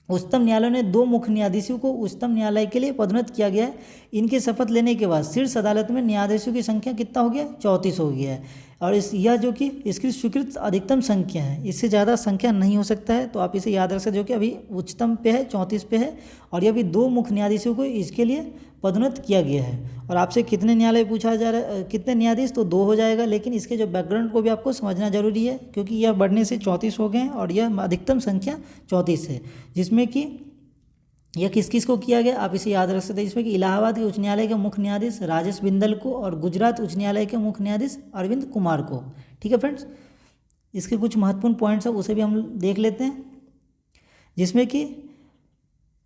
उच्चतम न्यायालय ने 2 मुख्य न्यायाधीशों को उच्चतम न्यायालय के लिए पदोन्नत किया गया है। इनके शपथ लेने के बाद शीर्ष अदालत में न्यायाधीशों की संख्या कितना हो गया? 34 हो गया है और यह जो कि इसकी स्वीकृत अधिकतम संख्या है, इससे ज़्यादा संख्या नहीं हो सकता है। तो आप इसे याद रख सकते, जो कि अभी उच्चतम पे है, 34 पे है और यह भी 2 मुख्य न्यायाधीशों को इसके लिए पदोन्नत किया गया है। और आपसे कितने न्यायालय पूछा जा रहा है, कितने न्यायाधीश? तो 2 हो जाएगा, लेकिन इसके जो बैकग्राउंड को भी आपको समझना जरूरी है, क्योंकि यह बढ़ने से 34 हो गए हैं और यह अधिकतम संख्या 34 है, जिसमें कि यह किस किस को किया गया आप इसे याद रख सकते हैं। इसमें कि इलाहाबाद के उच्च न्यायालय के मुख्य न्यायाधीश राजेश बिंदल को और गुजरात उच्च न्यायालय के मुख्य न्यायाधीश अरविंद कुमार को। ठीक है फ्रेंड्स, इसके कुछ महत्वपूर्ण पॉइंट्स हैं उसे भी हम देख लेते हैं, जिसमें कि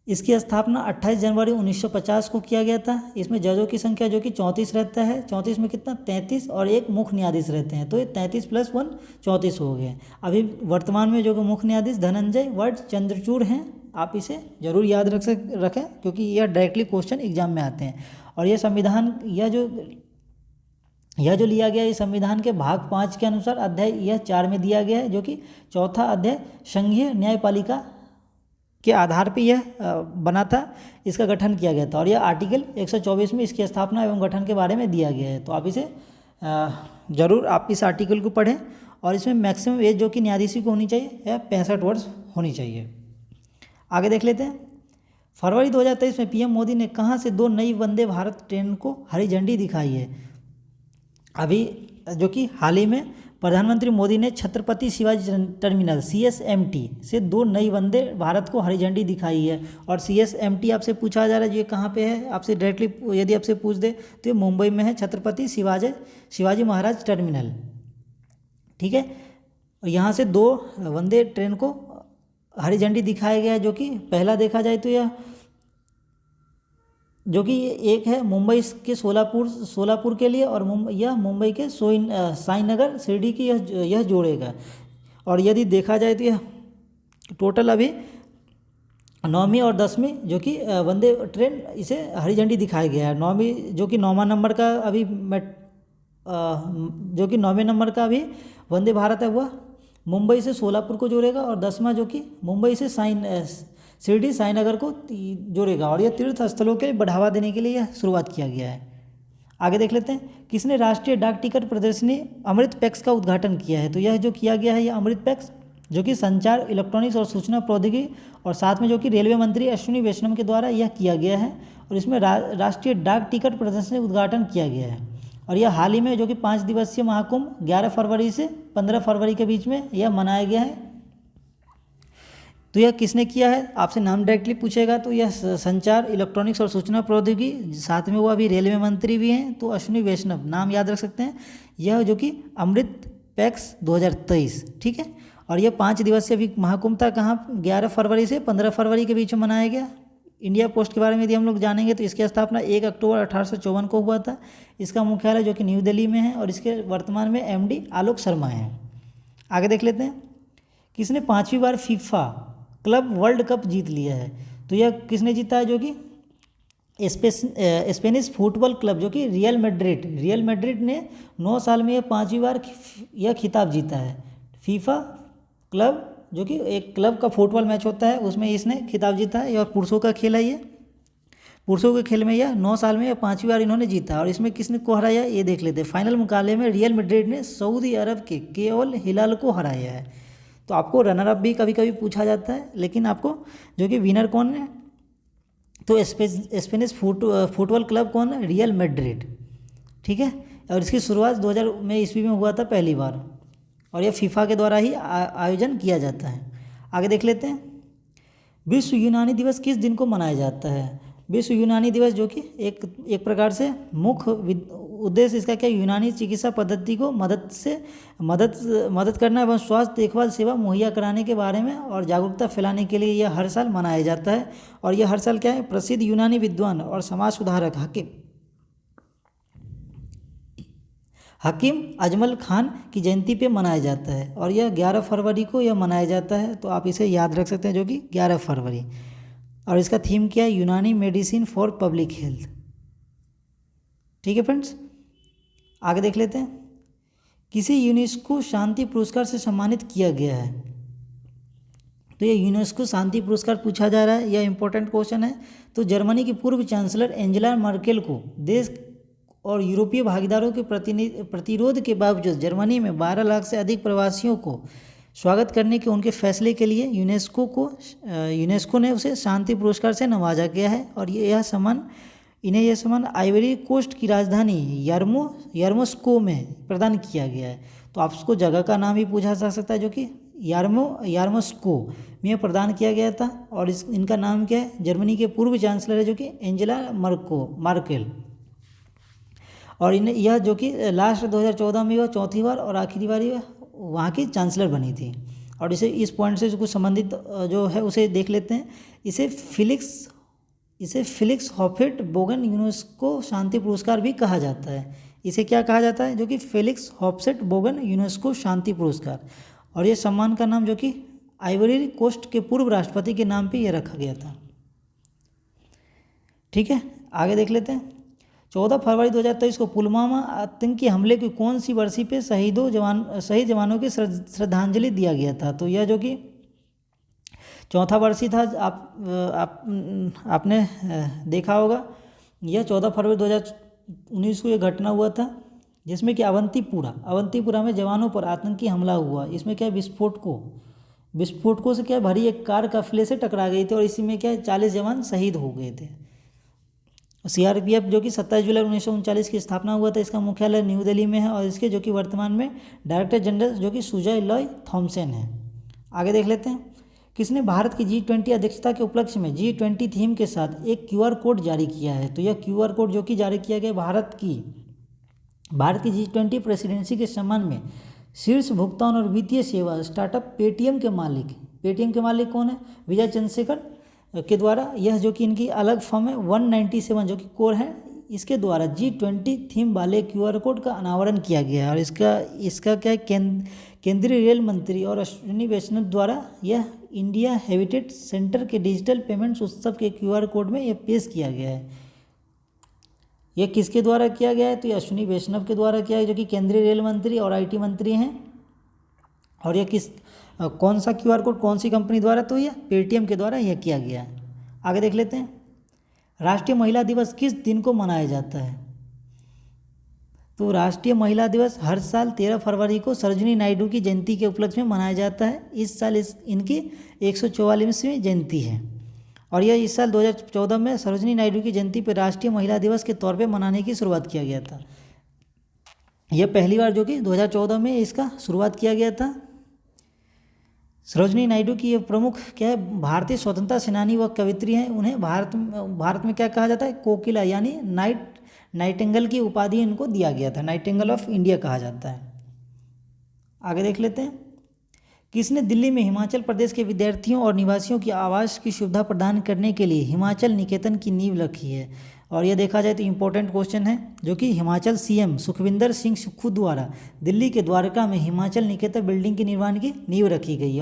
इसकी स्थापना 28 जनवरी 1950 को किया गया था। इसमें जजों की संख्या जो कि 34 रहता है, 34 में कितना 33 और एक मुख्य न्यायाधीश रहते हैं, तो ये 33 + 1 34 हो गए। अभी वर्तमान में जो कि मुख्य न्यायाधीश धनंजय वट चंद्रचूड़ हैं, आप इसे जरूर याद रखें क्योंकि यह डायरेक्टली क्वेश्चन एग्जाम में आते हैं। और यह संविधान यह जो लिया गया है संविधान के भाग 5 के अनुसार अध्याय यह 4 में दिया गया है, जो कि चौथा अध्याय संघीय न्यायपालिका के आधार पर यह बना था, इसका गठन किया गया था और यह आर्टिकल 124 में इसकी स्थापना एवं गठन के बारे में दिया गया है। तो आप इसे जरूर आप इस आर्टिकल को पढ़ें और इसमें मैक्सिमम एज जो कि न्यायाधीश को होनी चाहिए या 65 वर्ष होनी चाहिए। आगे देख लेते हैं, फरवरी 2023 में PM मोदी ने कहाँ से 2 नई वंदे भारत ट्रेन को हरी झंडी दिखाई है? अभी जो कि हाल ही में प्रधानमंत्री मोदी ने छत्रपति शिवाजी टर्मिनल CSMT से 2 नई वंदे भारत को हरी झंडी दिखाई है। और CSMT आपसे पूछा जा रहा है ये कहाँ पे है, आपसे डायरेक्टली यदि आपसे पूछ दे तो ये मुंबई में है, छत्रपति शिवाजी महाराज टर्मिनल। ठीक है, और यहाँ से 2 वंदे ट्रेन को हरी झंडी दिखाया गया है, जो कि पहला देखा जाए तो यह जो कि एक है मुंबई के सोलापुर के लिए, और यह मुंबई के साईनगर शिरडी की यह जोड़ेगा। और यदि देखा जाए तो यह टोटल अभी 9वीं और 10वीं जो कि वंदे ट्रेन इसे हरी झंडी दिखाया गया है। 9वीं जो कि 9वां नंबर का अभी जो कि 9वें नंबर का अभी वंदे भारत है, वह मुंबई से सोलापुर को जोड़ेगा, और 10वां जो कि मुंबई से शिरडी साईनगर को जोड़ेगा। और यह तीर्थ स्थलों के बढ़ावा देने के लिए यह शुरुआत किया गया है। आगे देख लेते हैं, किसने राष्ट्रीय डाक टिकट प्रदर्शनी अमृत पैक्स का उद्घाटन किया है। तो यह जो किया गया है, यह अमृत पैक्स जो कि संचार, इलेक्ट्रॉनिक्स और सूचना प्रौद्योगिकी और साथ में जो कि रेलवे मंत्री अश्विनी वैष्णव के द्वारा यह किया गया है। और इसमें राष्ट्रीय डाक टिकट प्रदर्शनी उद्घाटन किया गया है। और यह हाल ही में जो कि 5 दिवसीय महाकुंभ 11 फरवरी से 15 फरवरी के बीच में यह मनाया गया है। तो यह किसने किया है, आपसे नाम डायरेक्टली पूछेगा तो यह संचार, इलेक्ट्रॉनिक्स और सूचना प्रौद्योगिकी, साथ में वो अभी रेलवे मंत्री भी हैं, तो अश्विनी वैष्णव नाम याद रख सकते हैं। यह जो कि अमृत पैक्स 2023, ठीक है। और यह 5 दिवसीय अभी महाकुंभ था, कहाँ 11 फरवरी से 15 फरवरी के बीच में मनाया गया। इंडिया पोस्ट के बारे में यदि हम लोग जानेंगे तो इसकी स्थापना 1 अक्टूबर 1854 को हुआ था। इसका मुख्यालय जो कि न्यू दिल्ली में है, और इसके वर्तमान में MD आलोक शर्मा हैं। आगे देख लेते हैं, किसने 5वीं बार फीफा क्लब वर्ल्ड कप जीत लिया है। तो यह किसने जीता है, जो कि स्पेनिश फुटबॉल क्लब जो कि रियल मैड्रिड ने 9 साल में यह 5वीं बार यह खिताब जीता है। फीफा क्लब जो कि एक क्लब का फुटबॉल मैच होता है, उसमें इसने खिताब जीता है। और पुरुषों का खेल है, ये पुरुषों के खेल में यह 9 साल में यह 5वीं बार इन्होंने जीता। और इसमें किसने को हराया, ये देख लेते हैं। फाइनल मुकाबले में रियल मैड्रिड ने सऊदी अरब के केवल हिलाल को हराया है। तो आपको रनर अप भी कभी कभी पूछा जाता है, लेकिन आपको जो कि विनर कौन है, तो स्पेनिश फुटबॉल क्लब कौन है, रियल मैड्रिड, ठीक है। और इसकी शुरुआत 2000 में ईस्वी में हुआ था पहली बार, और यह फीफा के द्वारा ही आयोजन किया जाता है। आगे देख लेते हैं, विश्व यूनानी दिवस किस दिन को मनाया जाता है। विश्व यूनानी दिवस जो कि एक प्रकार से मुख्य उद्देश्य इसका क्या, यूनानी चिकित्सा पद्धति को मदद करना एवं स्वास्थ्य देखभाल सेवा मुहैया कराने के बारे में और जागरूकता फैलाने के लिए यह हर साल मनाया जाता है। और यह हर साल क्या है, प्रसिद्ध यूनानी विद्वान और समाज सुधारक हकीम अजमल खान की जयंती पे मनाया जाता है। और यह 11 फरवरी को यह मनाया जाता है, तो आप इसे याद रख सकते हैं, जो कि 11 फरवरी। और इसका थीम क्या है, यूनानी मेडिसिन फॉर पब्लिक हेल्थ, ठीक है फ्रेंड्स। आगे देख लेते हैं, किसी यूनेस्को शांति पुरस्कार से सम्मानित किया गया है। तो ये यूनेस्को शांति पुरस्कार पूछा जा रहा है, यह इंपॉर्टेंट क्वेश्चन है। तो जर्मनी की पूर्व चांसलर एंजेला मर्केल को देश और यूरोपीय भागीदारों के प्रतिरोध के बावजूद जर्मनी में 12 लाख से अधिक प्रवासियों को स्वागत करने के उनके फैसले के लिए यूनेस्को ने उसे शांति पुरस्कार से नवाजा गया है। और यह सम्मान आइवरी कोस्ट की राजधानी यार्मोस्को में प्रदान किया गया है। तो आप उसको जगह का नाम भी पूछा जा सकता है, जो कि यार्मोस्को में प्रदान किया गया था। और इनका नाम क्या है, जर्मनी के पूर्व चांसलर है जो कि एंजेला मर्केल। और यह जो कि लास्ट 2014 में वह चौथी बार और आखिरी बार वहाँ की चांसलर बनी थी। और इस पॉइंट से कुछ संबंधित जो है उसे देख लेते हैं। इसे फिलिक्स हॉफेट बोगन यूनेस्को शांति पुरस्कार भी कहा जाता है। इसे क्या कहा जाता है, जो कि फेलिक्स हॉफसेट बोगन यूनेस्को शांति पुरस्कार। और ये सम्मान का नाम जो कि आइवरी कोस्ट के पूर्व राष्ट्रपति के नाम पे ये रखा गया था, ठीक है। आगे देख लेते हैं, 14 फरवरी 2023 को पुलवामा आतंकी हमले की कौन सी बरसी पे शहीद जवानों की श्रद्धांजलि दिया गया था। तो यह जो कि चौथा बरसी था, आपने देखा होगा। यह 14 फरवरी 2019 को यह घटना हुआ था, जिसमें कि अवंतीपुरा में जवानों पर आतंकी हमला हुआ। इसमें क्या विस्फोटकों से क्या भरी एक कार काफिले से टकरा गई थी, और इसी में क्या 40 जवान शहीद हो गए थे। CRPF जो कि 27 जुलाई 1939 की स्थापना हुआ था, इसका मुख्यालय न्यू दिल्ली में है। और इसके जो कि वर्तमान में डायरेक्टर जनरल जो कि सुजय लॉय थॉमसन है। आगे देख लेते हैं, किसने भारत की G20 अध्यक्षता के उपलक्ष्य में G20 थीम के साथ एक QR कोड जारी किया है। तो यह QR कोड जो कि जारी किया गया भारत की G20 प्रेसिडेंसी के सम्मान में शीर्ष भुगतान और वित्तीय सेवा स्टार्टअप पेटीएम के मालिक पेटीएम के मालिक कौन है? विजय चंद्रशेखर के द्वारा यह जो कि इनकी अलग फर्म है 197 जो कि कोर है, इसके द्वारा G20 थीम वाले QR कोड का अनावरण किया गया है। और इसका क्या है, केंद्रीय रेल मंत्री और अश्विनी वैष्णव द्वारा यह इंडिया हेरिटेज सेंटर के डिजिटल पेमेंट्स उत्सव के QR कोड में यह पेश किया गया है। यह किसके द्वारा किया गया है? तो ये अश्विनी वैष्णव के द्वारा किया है, जो कि केंद्रीय रेल मंत्री और IT मंत्री हैं। और यह कौन सा QR कोड कौन सी कंपनी द्वारा? तो यह पेटीएम के द्वारा यह किया गया है। आगे देख लेते हैं, राष्ट्रीय महिला दिवस किस दिन को मनाया जाता है? तो राष्ट्रीय महिला दिवस हर साल 13 फरवरी को सरोजिनी नायडू की जयंती के उपलक्ष्य में मनाया जाता है। इस साल इनकी 144वीं जयंती है। और यह इस साल 2014 में सरोजिनी नायडू की जयंती पर राष्ट्रीय महिला दिवस के तौर पे मनाने की शुरुआत किया गया था। यह पहली बार जो कि 2014 में इसका शुरुआत किया गया था। सरोजिनी नायडू की ये प्रमुख क्या है, भारतीय स्वतंत्रता सेनानी व कवित्री हैं। उन्हें भारत में क्या कहा जाता है? कोकिला यानी नाइटिंगेल की उपाधि इनको दिया गया था, नाइटिंगेल ऑफ इंडिया कहा जाता है। आगे देख लेते हैं, किसने दिल्ली में हिमाचल प्रदेश के विद्यार्थियों और निवासियों की आवास की सुविधा प्रदान करने के लिए हिमाचल निकेतन की नींव रखी है? और यह देखा जाए तो इम्पोर्टेंट क्वेश्चन है, जो कि हिमाचल CM सुखविंदर सिंह सुक्खू द्वारा दिल्ली के द्वारका में हिमाचल निकेतन बिल्डिंग के निर्माण की नींव रखी गई है।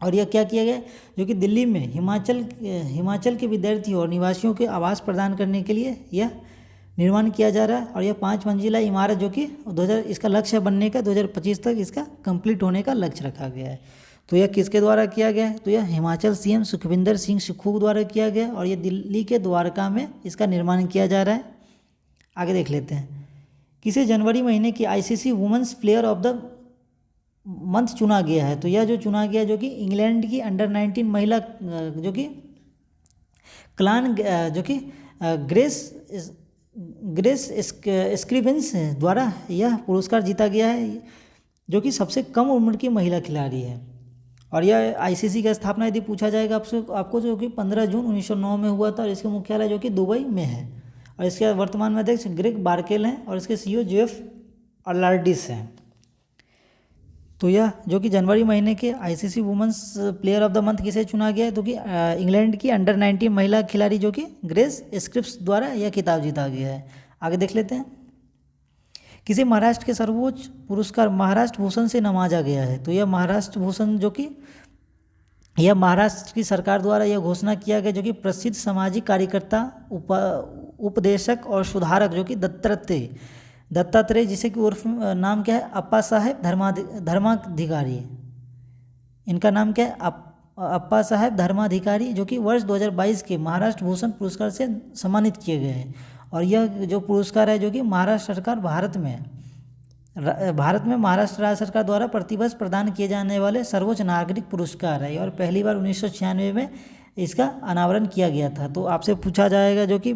और यह क्या किया गया, जो कि दिल्ली में हिमाचल के विद्यार्थियों और निवासियों के आवास प्रदान करने के लिए यह निर्माण किया जा रहा है। और यह 5 मंजिला इमारत जो कि इसका लक्ष्य बनने का 2025 तक इसका कंप्लीट होने का लक्ष्य रखा गया है। तो यह किसके द्वारा किया गया है? तो यह हिमाचल CM सुखविंदर सिंह सुक्खू द्वारा किया गया और यह दिल्ली के द्वारका में इसका निर्माण किया जा रहा है। आगे देख लेते हैं, किसे जनवरी महीने की ICC women's player of the month चुना गया है? तो यह जो चुना गया, जो कि इंग्लैंड की अंडर 19 महिला जो कि क्लान जो कि ग्रेस स्क्रिवेंस द्वारा यह पुरस्कार जीता गया है, जो कि सबसे कम उम्र की महिला खिलाड़ी है। और यह ICC का स्थापना यदि पूछा जाएगा आपको जो कि 15 जून 1909 में हुआ था। और इसका मुख्यालय जो कि दुबई में है। और इसके वर्तमान में अध्यक्ष ग्रेग बार्केल हैं और इसके CEO जेफ अलार्डिस हैं। तो यह जो कि जनवरी महीने के ICC women's player of the month किसे चुना गया है? तो कि इंग्लैंड की अंडर 19 महिला खिलाड़ी जो कि ग्रेस स्क्रिप्स द्वारा यह खिताब जीता गया है। आगे देख लेते हैं, किसे महाराष्ट्र के सर्वोच्च पुरस्कार महाराष्ट्र भूषण से नवाजा गया है? तो यह महाराष्ट्र भूषण जो कि यह महाराष्ट्र की सरकार द्वारा यह घोषणा किया गया, जो कि प्रसिद्ध सामाजिक कार्यकर्ता उपदेशक और सुधारक जो कि दत्तात्रेय जिसे कि उर्फ नाम क्या है, अप्पा साहेब धर्माधिकारी। इनका नाम क्या है? अप्पा साहेब धर्माधिकारी, जो कि वर्ष 2022 के महाराष्ट्र भूषण पुरस्कार से सम्मानित किए गए हैं। और यह जो पुरस्कार है, जो कि महाराष्ट्र सरकार भारत में महाराष्ट्र राज्य सरकार द्वारा प्रतिवर्ष प्रदान किए जाने वाले सर्वोच्च नागरिक पुरस्कार है। और पहली बार 1996 में इसका अनावरण किया गया था। तो आपसे पूछा जाएगा, जो कि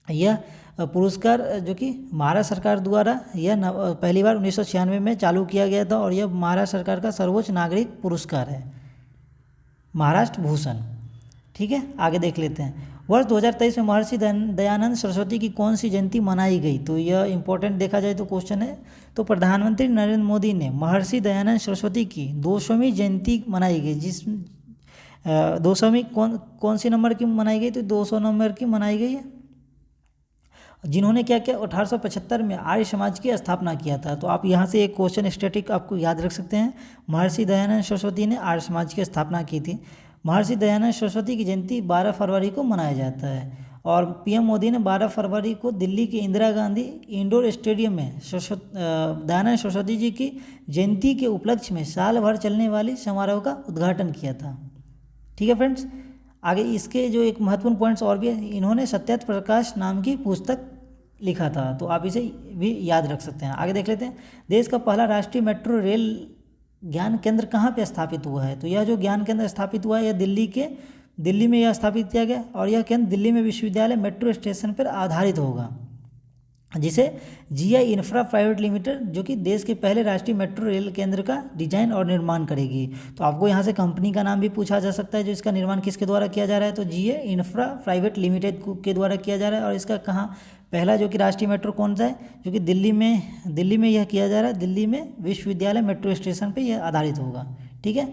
यह पुरस्कार जो कि महाराष्ट्र सरकार द्वारा यह पहली बार 1996 में चालू किया गया था। और यह महाराष्ट्र सरकार का सर्वोच्च नागरिक पुरस्कार है, महाराष्ट्र भूषण। ठीक है, आगे देख लेते हैं, वर्ष 2023 में महर्षि दयानंद सरस्वती की कौन सी जयंती मनाई गई? तो यह इंपॉर्टेंट देखा जाए तो क्वेश्चन है। तो प्रधानमंत्री नरेंद्र मोदी ने महर्षि दयानंद सरस्वती की 200वीं जयंती मनाई गई, जिस 200वीं कौन सी नंबर की मनाई गई? तो 200 नंबर की मनाई गई है, जिन्होंने क्या किया 1875 में आर्य समाज की स्थापना किया था। तो आप यहाँ से एक क्वेश्चन स्टैटिक आपको याद रख सकते हैं, महर्षि दयानंद सरस्वती ने आर्य समाज की स्थापना की थी। महर्षि दयानंद सरस्वती की जयंती 12 फरवरी को मनाया जाता है। और PM मोदी ने 12 फरवरी को दिल्ली के इंदिरा गांधी इंडोर स्टेडियम में दयानंद सरस्वती जी की जयंती के उपलक्ष्य में साल भर चलने वाली समारोह का उद्घाटन किया था। ठीक है फ्रेंड्स, आगे इसके जो एक महत्वपूर्ण पॉइंट्स और भी है, इन्होंने सत्यार्थ प्रकाश नाम की पुस्तक लिखा था, तो आप इसे भी याद रख सकते हैं। आगे देख लेते हैं, देश का पहला राष्ट्रीय मेट्रो रेल ज्ञान केंद्र कहाँ पे स्थापित हुआ है? तो यह जो ज्ञान केंद्र स्थापित हुआ है, यह दिल्ली में यह स्थापित किया गया। और यह केंद्र दिल्ली में विश्वविद्यालय मेट्रो स्टेशन पर आधारित होगा, जिसे GI इंफ्रा प्राइवेट लिमिटेड जो कि देश के पहले राष्ट्रीय मेट्रो रेल केंद्र का डिजाइन और निर्माण करेगी। तो आपको यहाँ से कंपनी का नाम भी पूछा जा सकता है, जो इसका निर्माण किसके द्वारा किया जा रहा है? तो GI इंफ्रा प्राइवेट लिमिटेड के द्वारा किया जा रहा है। और इसका कहाँ पहला जो कि राष्ट्रीय मेट्रो कौन सा है, जो कि दिल्ली में यह किया जा रहा है, दिल्ली में विश्वविद्यालय मेट्रो स्टेशन पर यह आधारित होगा। ठीक है।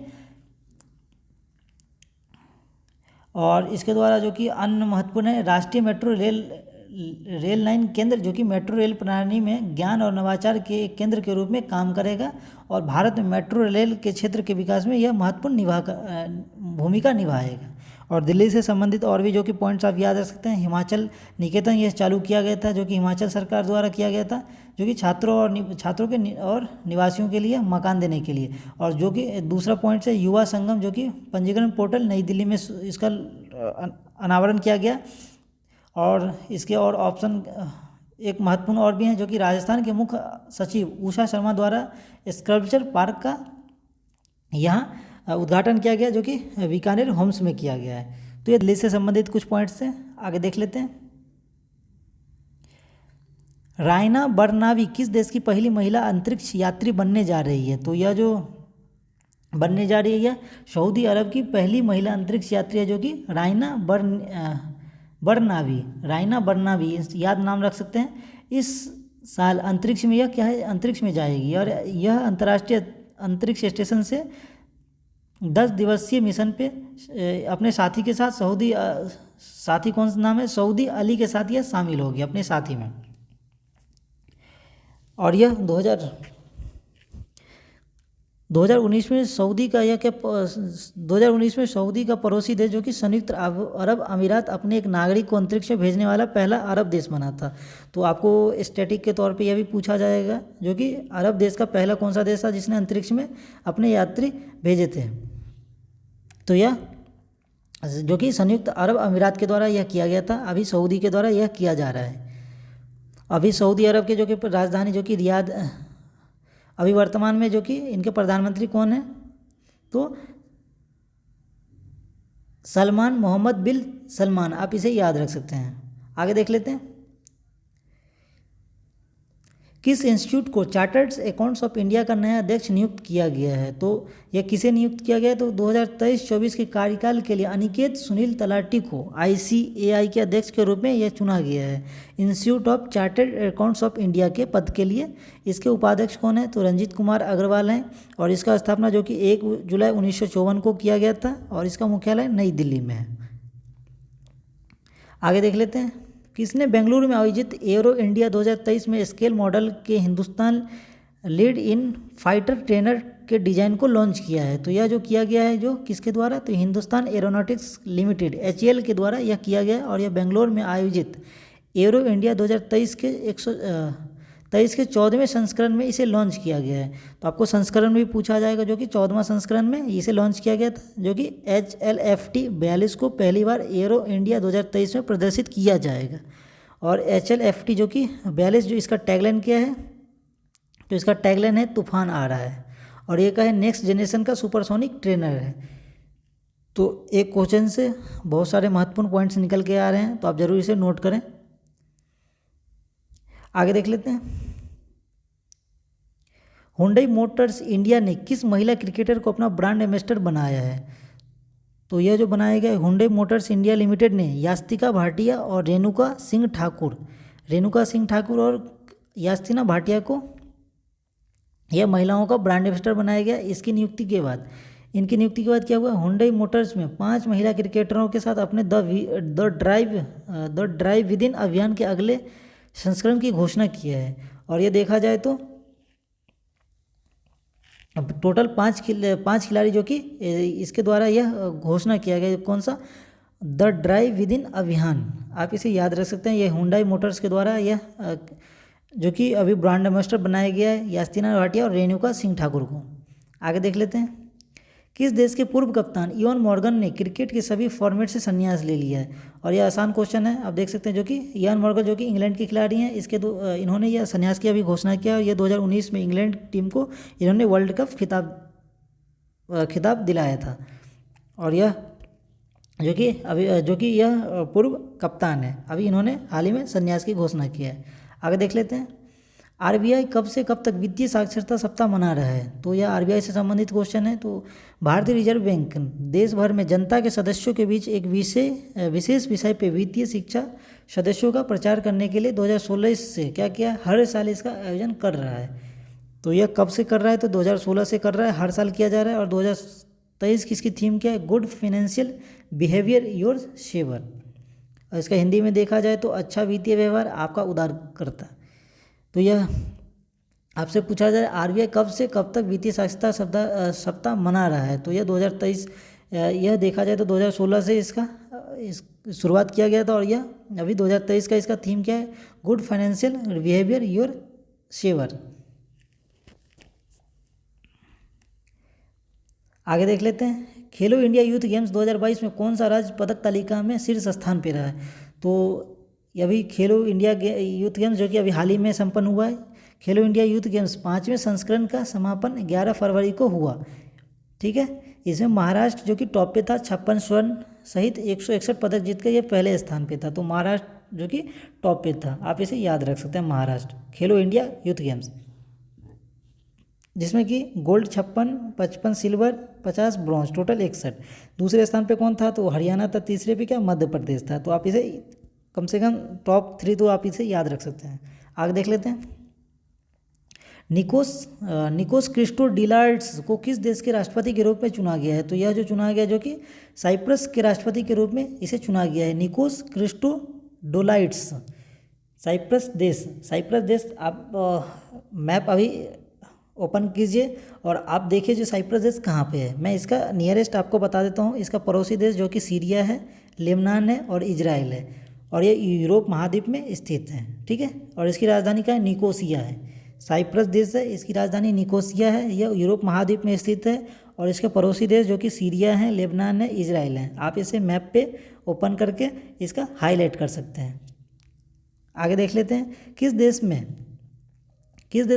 और इसके द्वारा जो कि अन्य महत्वपूर्ण है, राष्ट्रीय मेट्रो रेल लाइन केंद्र जो कि मेट्रो रेल प्रणाली में ज्ञान और नवाचार के एक केंद्र के रूप में काम करेगा और भारत में मेट्रो रेल के क्षेत्र के विकास में यह महत्वपूर्ण भूमिका निभाएगा। और दिल्ली से संबंधित और भी जो कि पॉइंट्स आप याद रख सकते हैं, हिमाचल निकेतन यह चालू किया गया था जो कि हिमाचल सरकार द्वारा किया गया था, जो कि छात्रों के और निवासियों के लिए मकान देने के लिए। और जो कि दूसरा पॉइंट है युवा संगम जो कि पंजीकरण पोर्टल नई दिल्ली में इसका अनावरण किया गया। और इसके और ऑप्शन एक महत्वपूर्ण और भी हैं जो कि राजस्थान के मुख्य सचिव उषा शर्मा द्वारा स्कल्पचर पार्क का यहाँ उद्घाटन किया गया जो कि बीकानेर होम्स में किया गया है। तो ये दिल्ली से संबंधित कुछ पॉइंट्स हैं, आगे देख लेते हैं। रायना बरनावी किस देश की पहली महिला अंतरिक्ष यात्री बनने जा रही है? तो यह जो बनने जा रही है सऊदी अरब की पहली महिला अंतरिक्ष यात्री है जो कि रायना बरनावी याद नाम रख सकते हैं। इस साल अंतरिक्ष में यह क्या है, अंतरिक्ष में जाएगी और यह अंतर्राष्ट्रीय अंतरिक्ष स्टेशन से 10 दिवसीय मिशन पे अपने साथी के साथ साथी कौन सा नाम है, सऊदी अली के साथ यह शामिल होगी अपने साथी में। और यह 2019 में सऊदी का यह क्या 2019 में सऊदी का पड़ोसी देश जो कि संयुक्त अरब अमीरात अपने एक नागरिक को अंतरिक्ष में भेजने वाला पहला अरब देश बना था। तो आपको स्टैटिक के तौर पे यह भी पूछा जाएगा जो कि अरब देश का पहला कौन सा देश था जिसने अंतरिक्ष में अपने यात्री भेजे थे। तो यह जो कि संयुक्त अरब अमीरात के द्वारा यह किया गया था, अभी सऊदी के द्वारा यह किया जा रहा है। अभी सऊदी अरब के जो कि राजधानी जो कि रियाद, अभी वर्तमान में जो कि इनके प्रधानमंत्री कौन है, तो सलमान मोहम्मद बिन सलमान, आप इसे याद रख सकते हैं। आगे देख लेते हैं। किस इंस्टीट्यूट को चार्टर्ड अकाउंट्स ऑफ इंडिया का नया अध्यक्ष नियुक्त किया गया है? तो यह किसे नियुक्त किया गया है? तो 2023-24 के कार्यकाल के लिए अनिकेत सुनील तलाटी को ICAI के अध्यक्ष के रूप में यह चुना गया है institute of chartered accounts of India के पद के लिए। इसके उपाध्यक्ष कौन है? तो रंजीत कुमार अग्रवाल हैं और इसका स्थापना जो कि 1 जुलाई 1954 को किया गया था और इसका मुख्यालय नई दिल्ली में है। आगे देख लेते हैं। किसने बेंगलुरु में आयोजित एरो इंडिया 2023 में स्केल मॉडल के Hindustan lead in fighter trainer के डिज़ाइन को लॉन्च किया है? तो यह जो किया गया है जो किसके द्वारा, तो हिंदुस्तान एरोनॉटिक्स लिमिटेड HAL के द्वारा यह किया गया और यह बेंगलुरु में आयोजित एरो इंडिया 2023 के 14वें संस्करण में इसे लॉन्च किया गया है। तो आपको संस्करण भी पूछा जाएगा जो कि 14वां संस्करण में इसे लॉन्च किया गया था जो कि HLFT 42 को पहली बार एरो इंडिया 2023 में प्रदर्शित किया जाएगा। और HLFT जो कि 42 जो इसका टैगलाइन क्या है, तो इसका टैगलाइन है तूफान आ रहा है और ये का है नेक्स्ट जनरेशन का सुपरसोनिक ट्रेनर है। तो एक क्वेश्चन से बहुत सारे महत्वपूर्ण पॉइंट्स निकल के आ रहे हैं, तो आप जरूर इसे नोट करें। आगे देख लेते हैं। हुंडई मोटर्स इंडिया ने किस महिला क्रिकेटर को अपना ब्रांड एम्बेसडर बनाया है? तो यह जो बनाया गया हुंडई मोटर्स इंडिया लिमिटेड ने यास्तिका भाटिया और रेणुका सिंह ठाकुर और यास्तिना भाटिया को यह महिलाओं का ब्रांड एम्बेसडर बनाया गया। इनकी नियुक्ति के बाद क्या हुआ, हुंडई मोटर्स में 5 महिला क्रिकेटरों के साथ अपने द ड्राइव विद इन अभियान के अगले संस्करण की घोषणा किया है। और ये देखा जाए तो अब टोटल 5 खिलाड़ी जो कि इसके द्वारा यह घोषणा किया गया, कौन सा, द ड्राइव विद इन अभियान, आप इसे याद रख सकते हैं। यह हुंडई मोटर्स के द्वारा यह जो कि अभी ब्रांड एम्बेसडर बनाया गया है यास्तिना भाटिया और रेणुका सिंह ठाकुर को। आगे देख लेते हैं। किस देश के पूर्व कप्तान इयोन मॉर्गन ने क्रिकेट के सभी फॉर्मेट से संन्यास ले लिया है? और यह आसान क्वेश्चन है, आप देख सकते हैं जो कि इयोन मॉर्गन जो कि इंग्लैंड के खिलाड़ी हैं, इन्होंने यह संन्यास की अभी घोषणा किया और यह 2019 में इंग्लैंड टीम को इन्होंने वर्ल्ड कप खिताब दिलाया था। और यह जो कि यह पूर्व कप्तान है, अभी इन्होंने हाल ही में संन्यास की घोषणा की है। आगे देख लेते हैं। RBI कब से कब तक वित्तीय साक्षरता सप्ताह मना रहा है? तो यह RBI से संबंधित क्वेश्चन है। तो भारतीय रिजर्व बैंक देश भर में जनता के सदस्यों के बीच एक विशेष विषय पे वित्तीय शिक्षा सदस्यों का प्रचार करने के लिए 2016 से क्या किया, हर साल इसका आयोजन कर रहा है। तो यह कब से कर रहा है, तो 2016 से कर रहा है, हर साल किया जा रहा है। और 2023 की इसकी थीम क्या है, good financial behaviour your saver. और इसका हिंदी में देखा जाए तो अच्छा वित्तीय व्यवहार आपका उदारकर्ता। तो यह आपसे पूछा जाए आरबीआई कब से कब तक वित्तीय साक्षरता सप्ताह मना रहा है, तो यह 2023, यह देखा जाए तो 2016 से इसका शुरुआत किया गया था। और यह अभी 2023 का इसका थीम क्या है, good financial behaviour your saver. आगे देख लेते हैं, खेलो इंडिया यूथ गेम्स 2022 में कौन सा राज्य पदक तालिका में शीर्ष स्थान पे रहा है। तो अभी खेलो इंडिया यूथ गेम्स जो कि अभी हाल ही में संपन्न हुआ है, खेलो इंडिया यूथ गेम्स 5वें संस्करण का समापन 11 फरवरी को हुआ। ठीक है, इसमें महाराष्ट्र जो कि टॉप पे था, 56 स्वर्ण सहित 161 पदक जीत कर यह पहले स्थान पे था। तो महाराष्ट्र जो कि टॉप पे था, आप इसे याद रख सकते हैं, महाराष्ट्र खेलो इंडिया यूथ गेम्स, जिसमें कि गोल्ड 56, 55 सिल्वर, 50 ब्रॉन्ज, टोटल 61। दूसरे स्थान पे कौन था, तो हरियाणा था। तीसरे पे क्या, मध्य प्रदेश था। तो आप इसे कम से कम टॉप 3 तो आप इसे याद रख सकते हैं। आगे देख लेते हैं, निकोस क्रिस्टोडिलाइड्स को किस देश के राष्ट्रपति के रूप में चुना गया है। तो यह जो चुना गया जो कि साइप्रस के राष्ट्रपति के रूप में इसे चुना गया है, निकोस क्रिस्टोडोलाइड्स। साइप्रस देश आप मैप अभी ओपन कीजिए और आप देखिए जो साइप्रस देश कहाँ पे है। मैं इसका नियरेस्ट आपको बता देता हूँ, इसका पड़ोसी देश जो कि सीरिया है, लेबनान है और इजराइल है, और ये यूरोप महाद्वीप में स्थित है। ठीक है, और इसकी राजधानी क्या है, निकोसिया है। साइप्रस देश है, इसकी राजधानी निकोसिया है, यह यूरोप महाद्वीप में स्थित है। और इसके पड़ोसी देश जो कि सीरिया है, लेबनान है, इजराइल है। आप इसे मैप पे ओपन करके इसका हाईलाइट कर सकते हैं। आगे देख लेते हैं, किस देश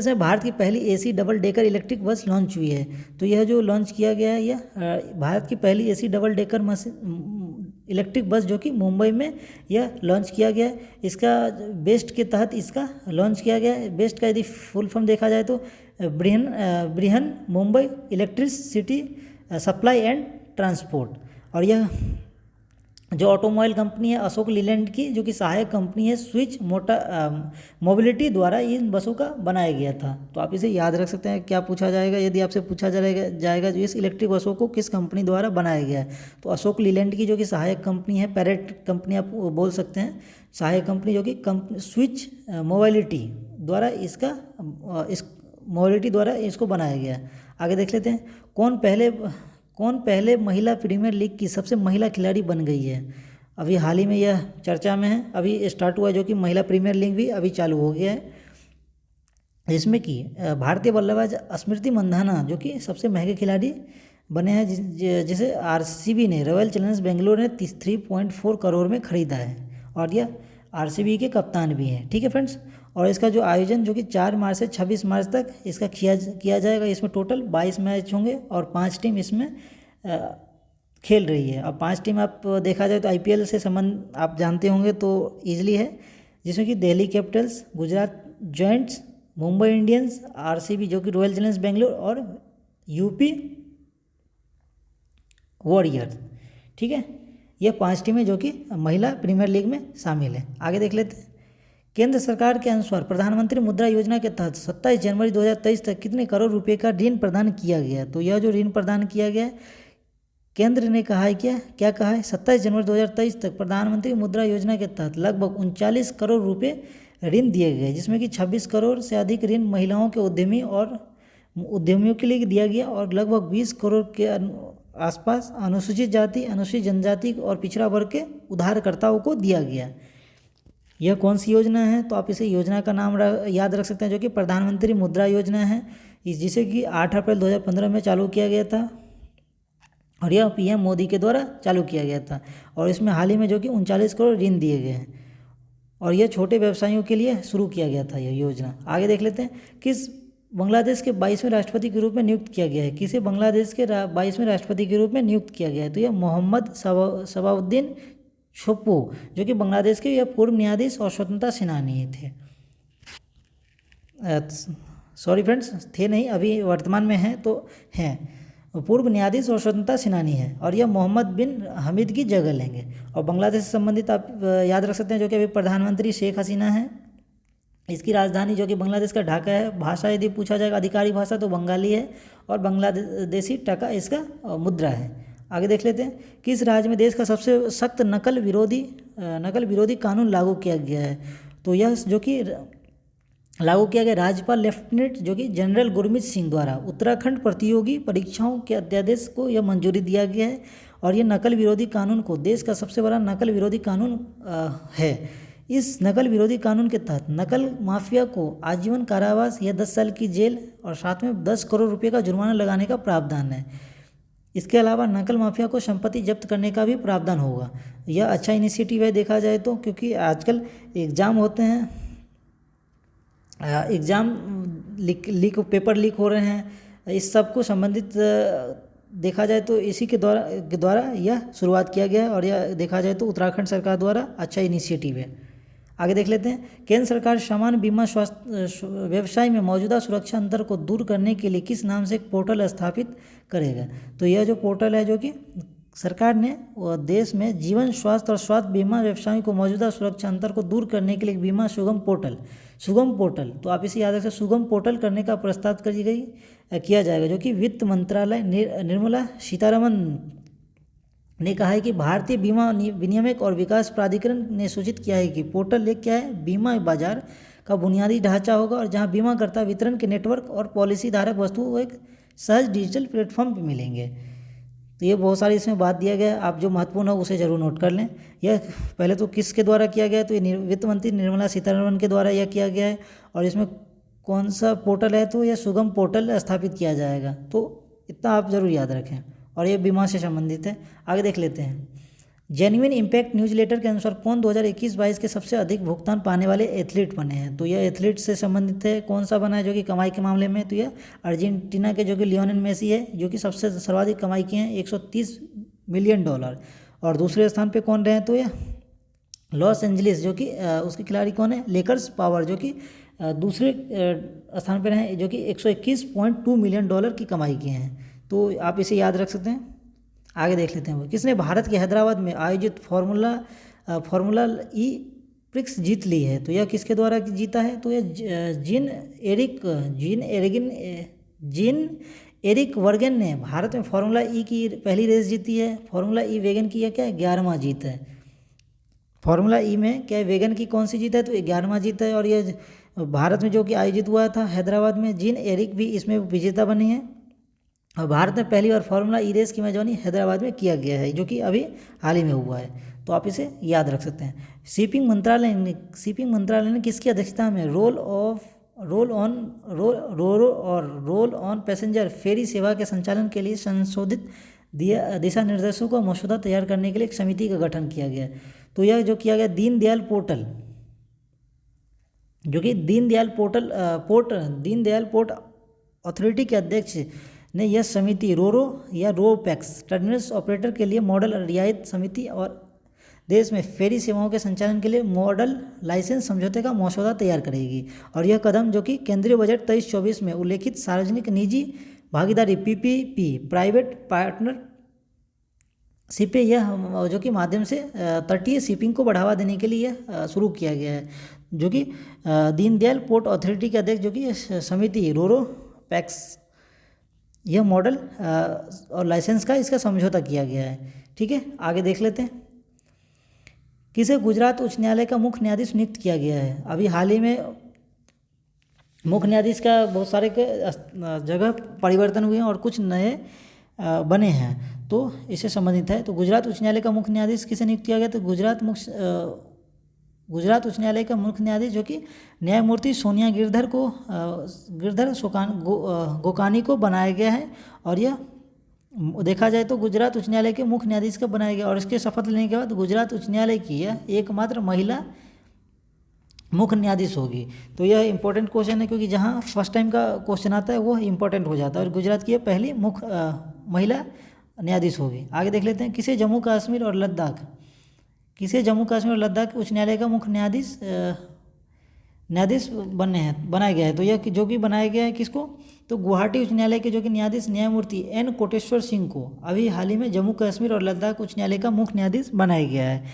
में भारत की पहली AC double decker electric bus launch हुई है। तो यह जो लॉन्च किया गया है, यह भारत की पहली AC double decker electric bus जो कि मुंबई में यह लॉन्च किया गया है। इसका बेस्ट के तहत इसका लॉन्च किया गया है। बेस्ट का यदि फुल फॉर्म देखा जाए तो Brihan Mumbai electricity supply and transport. और यह जो ऑटोमोबाइल कंपनी है अशोक लीलैंड की, जो कि सहायक कंपनी है स्विच मोबिलिटी द्वारा इन बसों का बनाया गया था। तो आप इसे याद रख सकते हैं। क्या पूछा जाएगा, यदि आपसे पूछा जाएगा जो इस इलेक्ट्रिक बसों को किस कंपनी द्वारा बनाया गया है, तो अशोक लीलैंड की जो कि सहायक कंपनी है, पैरेट कंपनी आप बोल सकते हैं, सहायक कंपनी जो कि स्विच मोबिलिटी द्वारा इस मोबिलिटी द्वारा इसको बनाया गया है। आगे देख लेते हैं, कौन पहले महिला प्रीमियर लीग की सबसे महिला खिलाड़ी बन गई है। अभी हाल ही में यह चर्चा में है, अभी स्टार्ट हुआ है, जो कि महिला प्रीमियर लीग भी अभी चालू हो गया है, जिसमें कि भारतीय बल्लेबाज स्मृति मंधाना जो कि सबसे महंगे खिलाड़ी बने हैं, जिसे आरसीबी ने, रॉयल चैलेंजर्स बेंगलोर ने 3.4 करोड़ में खरीदा है। और यह आरसीबी के कप्तान भी हैं। ठीक है फ्रेंड्स, और इसका जो आयोजन जो कि 4 मार्च से 26 मार्च तक इसका किया जाएगा। इसमें टोटल 22 मैच होंगे और 5 टीम इसमें खेल रही है। और 5 टीम आप देखा जाए तो आईपीएल से संबंध आप जानते होंगे तो ईजिली है, जिसमें कि Delhi Capitals, Gujarat giants, Mumbai Indians, RCB जो कि रॉयल चैलेंजर्स बेंगलोर और यूपी वॉरियर्स। ठीक है, यह 5 टीमें जो कि महिला प्रीमियर लीग में शामिल है। आगे देख लेते हैं, केंद्र सरकार के अनुसार प्रधानमंत्री मुद्रा योजना के तहत 27 जनवरी 2023 तक कितने करोड़ रुपए का ऋण प्रदान किया गया। तो यह जो ऋण प्रदान किया गया है, केंद्र ने कहा है क्या कहा है, 27 जनवरी 2023 तक प्रधानमंत्री मुद्रा योजना के तहत लगभग 39 करोड़ रुपए ऋण दिए गए, जिसमें कि 26 करोड़ से अधिक ऋण महिलाओं के उद्यमियों के लिए दिया गया और लगभग 20 करोड़ के आसपास अनुसूचित जाति, अनुसूचित जनजाति और पिछड़ा वर्ग के उधारकर्ताओं को दिया गया। यह कौन सी योजना है, तो आप इसे योजना का नाम याद रख सकते हैं, जो कि प्रधानमंत्री मुद्रा योजना है, जिसे कि 8 अप्रैल 2015 में चालू किया गया था और यह पीएम मोदी के द्वारा चालू किया गया था। और इसमें हाल ही में जो कि 39 करोड़ ऋण दिए गए हैं और यह छोटे व्यवसायियों के लिए शुरू किया गया था यह योजना। आगे देख लेते हैं, किस बांग्लादेश के 22वें राष्ट्रपति के रूप में नियुक्त किया गया है। किसे बांग्लादेश के 22वें राष्ट्रपति के रूप में नियुक्त किया गया है, तो यह मोहम्मद सबाउद्दीन छोप्पू जो कि बांग्लादेश के यह पूर्व न्यायाधीश और स्वतंत्रता सेनानी थे। सॉरी फ्रेंड्स, थे नहीं, अभी वर्तमान में हैं, तो हैं पूर्व न्यायाधीश और स्वतंत्रता सेनानी है। और यह मोहम्मद बिन हमीद की जगह लेंगे। और बांग्लादेश से संबंधित आप याद रख सकते हैं, जो कि अभी प्रधानमंत्री शेख हसीना हैं। इसकी राजधानी जो कि बांग्लादेश का ढाका है। भाषा यदि पूछा जाएगा आधिकारिक भाषा तो बंगाली है और बांग्लादेशी टका इसका मुद्रा है। आगे देख लेते हैं, किस राज्य में देश का सबसे सख्त नकल विरोधी कानून लागू किया गया है। तो यह जो कि लागू किया गया राज्यपाल लेफ्टिनेंट जो कि जनरल गुरमीत सिंह द्वारा उत्तराखंड प्रतियोगी परीक्षाओं के अध्यादेश को यह मंजूरी दिया गया है। और ये नकल विरोधी कानून को देश का सबसे बड़ा नकल विरोधी कानून है। इस नकल विरोधी कानून के तहत नकल माफिया को आजीवन कारावास या 10 साल की जेल और साथ में 10 करोड़ रुपए का जुर्माना लगाने का प्रावधान है। इसके अलावा नकल माफिया को संपत्ति जब्त करने का भी प्रावधान होगा। यह अच्छा इनिशिएटिव है देखा जाए तो, क्योंकि आजकल एग्ज़ाम होते हैं, एग्ज़ाम पेपर लीक हो रहे हैं, इस सब को संबंधित देखा जाए तो इसी के द्वारा यह शुरुआत किया गया है। और यह देखा जाए तो उत्तराखंड सरकार द्वारा अच्छा इनिशिएटिव है। आगे देख लेते हैं, केंद्र सरकार सामान्य बीमा स्वास्थ्य व्यवसाय में मौजूदा सुरक्षा अंतर को दूर करने के लिए किस नाम से एक पोर्टल स्थापित करेगा। तो यह जो पोर्टल है जो कि सरकार ने देश में जीवन स्वास्थ्य और स्वास्थ्य बीमा व्यवसायों को मौजूदा सुरक्षा अंतर को दूर करने के लिए बीमा सुगम पोर्टल, तो आप इसे याद रखें, सुगम पोर्टल करने का प्रस्ताव किया जाएगा, जो कि वित्त मंत्रालय निर्मला सीतारमन ने कहा है कि भारतीय बीमा विनियामक और विकास प्राधिकरण ने सूचित किया है कि पोर्टल एक क्या है, बीमा बाजार का बुनियादी ढांचा होगा और जहां बीमाकर्ता वितरण के नेटवर्क और पॉलिसी धारक वस्तुओं एक सहज डिजिटल प्लेटफॉर्म पर मिलेंगे। तो ये बहुत सारी इसमें बात दिया गया है, आप जो महत्वपूर्ण हो उसे जरूर नोट कर लें। यह पहले तो किसके द्वारा किया गया है, तो ये वित्त मंत्री निर्मला सीतारमण के द्वारा यह किया गया है। और इसमें कौन सा पोर्टल है, तो यह सुगम पोर्टल स्थापित किया जाएगा। तो इतना आप जरूर याद रखें और ये बीमा से संबंधित है। आगे देख लेते हैं, जेन्युइन इम्पैक्ट न्यूज़लेटर के अनुसार कौन 2021-22 के सबसे अधिक भुगतान पाने वाले एथलीट बने हैं। तो यह एथलीट से संबंधित है, कौन सा बना है जो कि कमाई के मामले में, तो यह अर्जेंटीना के जो कि लियोनेल मेसी है, जो कि सबसे सर्वाधिक कमाई किए हैं $130 मिलियन। और दूसरे स्थान पे कौन रहे हैं, तो यह लॉस एंजलिस जो कि उसके खिलाड़ी कौन है, लेकर्स पावर, जो कि दूसरे स्थान पर रहे, जो कि $121.2 मिलियन की कमाई किए हैं। तो आप इसे याद रख सकते हैं। आगे देख लेते हैं, किसने भारत के हैदराबाद में आयोजित फार्मूला ई प्रिक्स जीत ली है। तो यह किसके द्वारा जीता है, तो यह जीन एरिक वर्गन ने भारत में फार्मूला ई की पहली रेस जीती है। फार्मूला ई वैगन की यह क्या है, 11वां जीत है। फार्मूला ई में क्या वैगन की कौन सी जीत है, तो 11वां जीत है। और यह भारत में जो कि आयोजित हुआ था हैदराबाद में, जीन एरिक भी इसमें विजेता बनी है। और भारत में पहली बार फार्मूला ई रेस की मेजबानी हैदराबाद में किया गया है, जो कि अभी हाल ही में हुआ है। तो आप इसे याद रख सकते हैं। शिपिंग मंत्रालय ने किसकी अध्यक्षता में रोल ऑन पैसेंजर फेरी सेवा के संचालन के लिए संशोधित दिशा निर्देशों का मसौदा तैयार करने के लिए एक समिति का गठन किया गया। तो यह जो किया गया दीनदयाल पोर्टल, जो कि दीनदयाल पोर्ट अथॉरिटी के अध्यक्ष ने यह समिति रोरो या रोपैक्स टर्मिनस ऑपरेटर के लिए मॉडल रियायत समिति और देश में फेरी सेवाओं के संचालन के लिए मॉडल लाइसेंस समझौते का मसौदा तैयार करेगी। और यह कदम जो कि केंद्रीय बजट 23-24 में उल्लेखित सार्वजनिक निजी भागीदारी पीपीपी प्राइवेट पार्टनरशिप यह जो कि माध्यम से तटीय शिपिंग को बढ़ावा देने के लिए यह शुरू किया गया है, जो कि दीनदयाल पोर्ट अथॉरिटी के अध्यक्ष जो कि समिति रोरो पैक्स यह मॉडल और लाइसेंस का इसका समझौता किया गया है। ठीक है, आगे देख लेते हैं, किसे गुजरात उच्च न्यायालय का मुख्य न्यायाधीश नियुक्त किया गया है। अभी हाल ही में मुख्य न्यायाधीश का बहुत सारे जगह परिवर्तन हुए हैं और कुछ नए बने हैं, तो इससे संबंधित है। तो गुजरात उच्च न्यायालय का मुख्य न्यायाधीश किसे नियुक्त किया गया, तो गुजरात उच्च न्यायालय का मुख्य न्यायाधीश जो कि न्यायमूर्ति सोनिया गिरधर गोकानी को बनाया गया है। और यह देखा जाए तो गुजरात उच्च न्यायालय के मुख्य न्यायाधीश का बनाया गया। और इसके शपथ लेने के बाद गुजरात उच्च न्यायालय की यह एकमात्र महिला मुख्य न्यायाधीश होगी। तो यह इंपॉर्टेंट क्वेश्चन है, क्योंकि जहाँ फर्स्ट टाइम का क्वेश्चन आता है वो इंपॉर्टेंट हो जाता है। और गुजरात की यह पहली मुख्य महिला न्यायाधीश होगी। आगे देख लेते हैं, किसे जम्मू कश्मीर और लद्दाख उच्च न्यायालय का मुख्य न्यायाधीश बनाया गया है। तो यह जो कि बनाया गया है किसको, तो गुवाहाटी उच्च न्यायालय के जो कि न्यायाधीश न्यायमूर्ति एन कोटेश्वर सिंह को अभी हाल ही में जम्मू कश्मीर और लद्दाख उच्च न्यायालय का मुख्य न्यायाधीश बनाया गया है।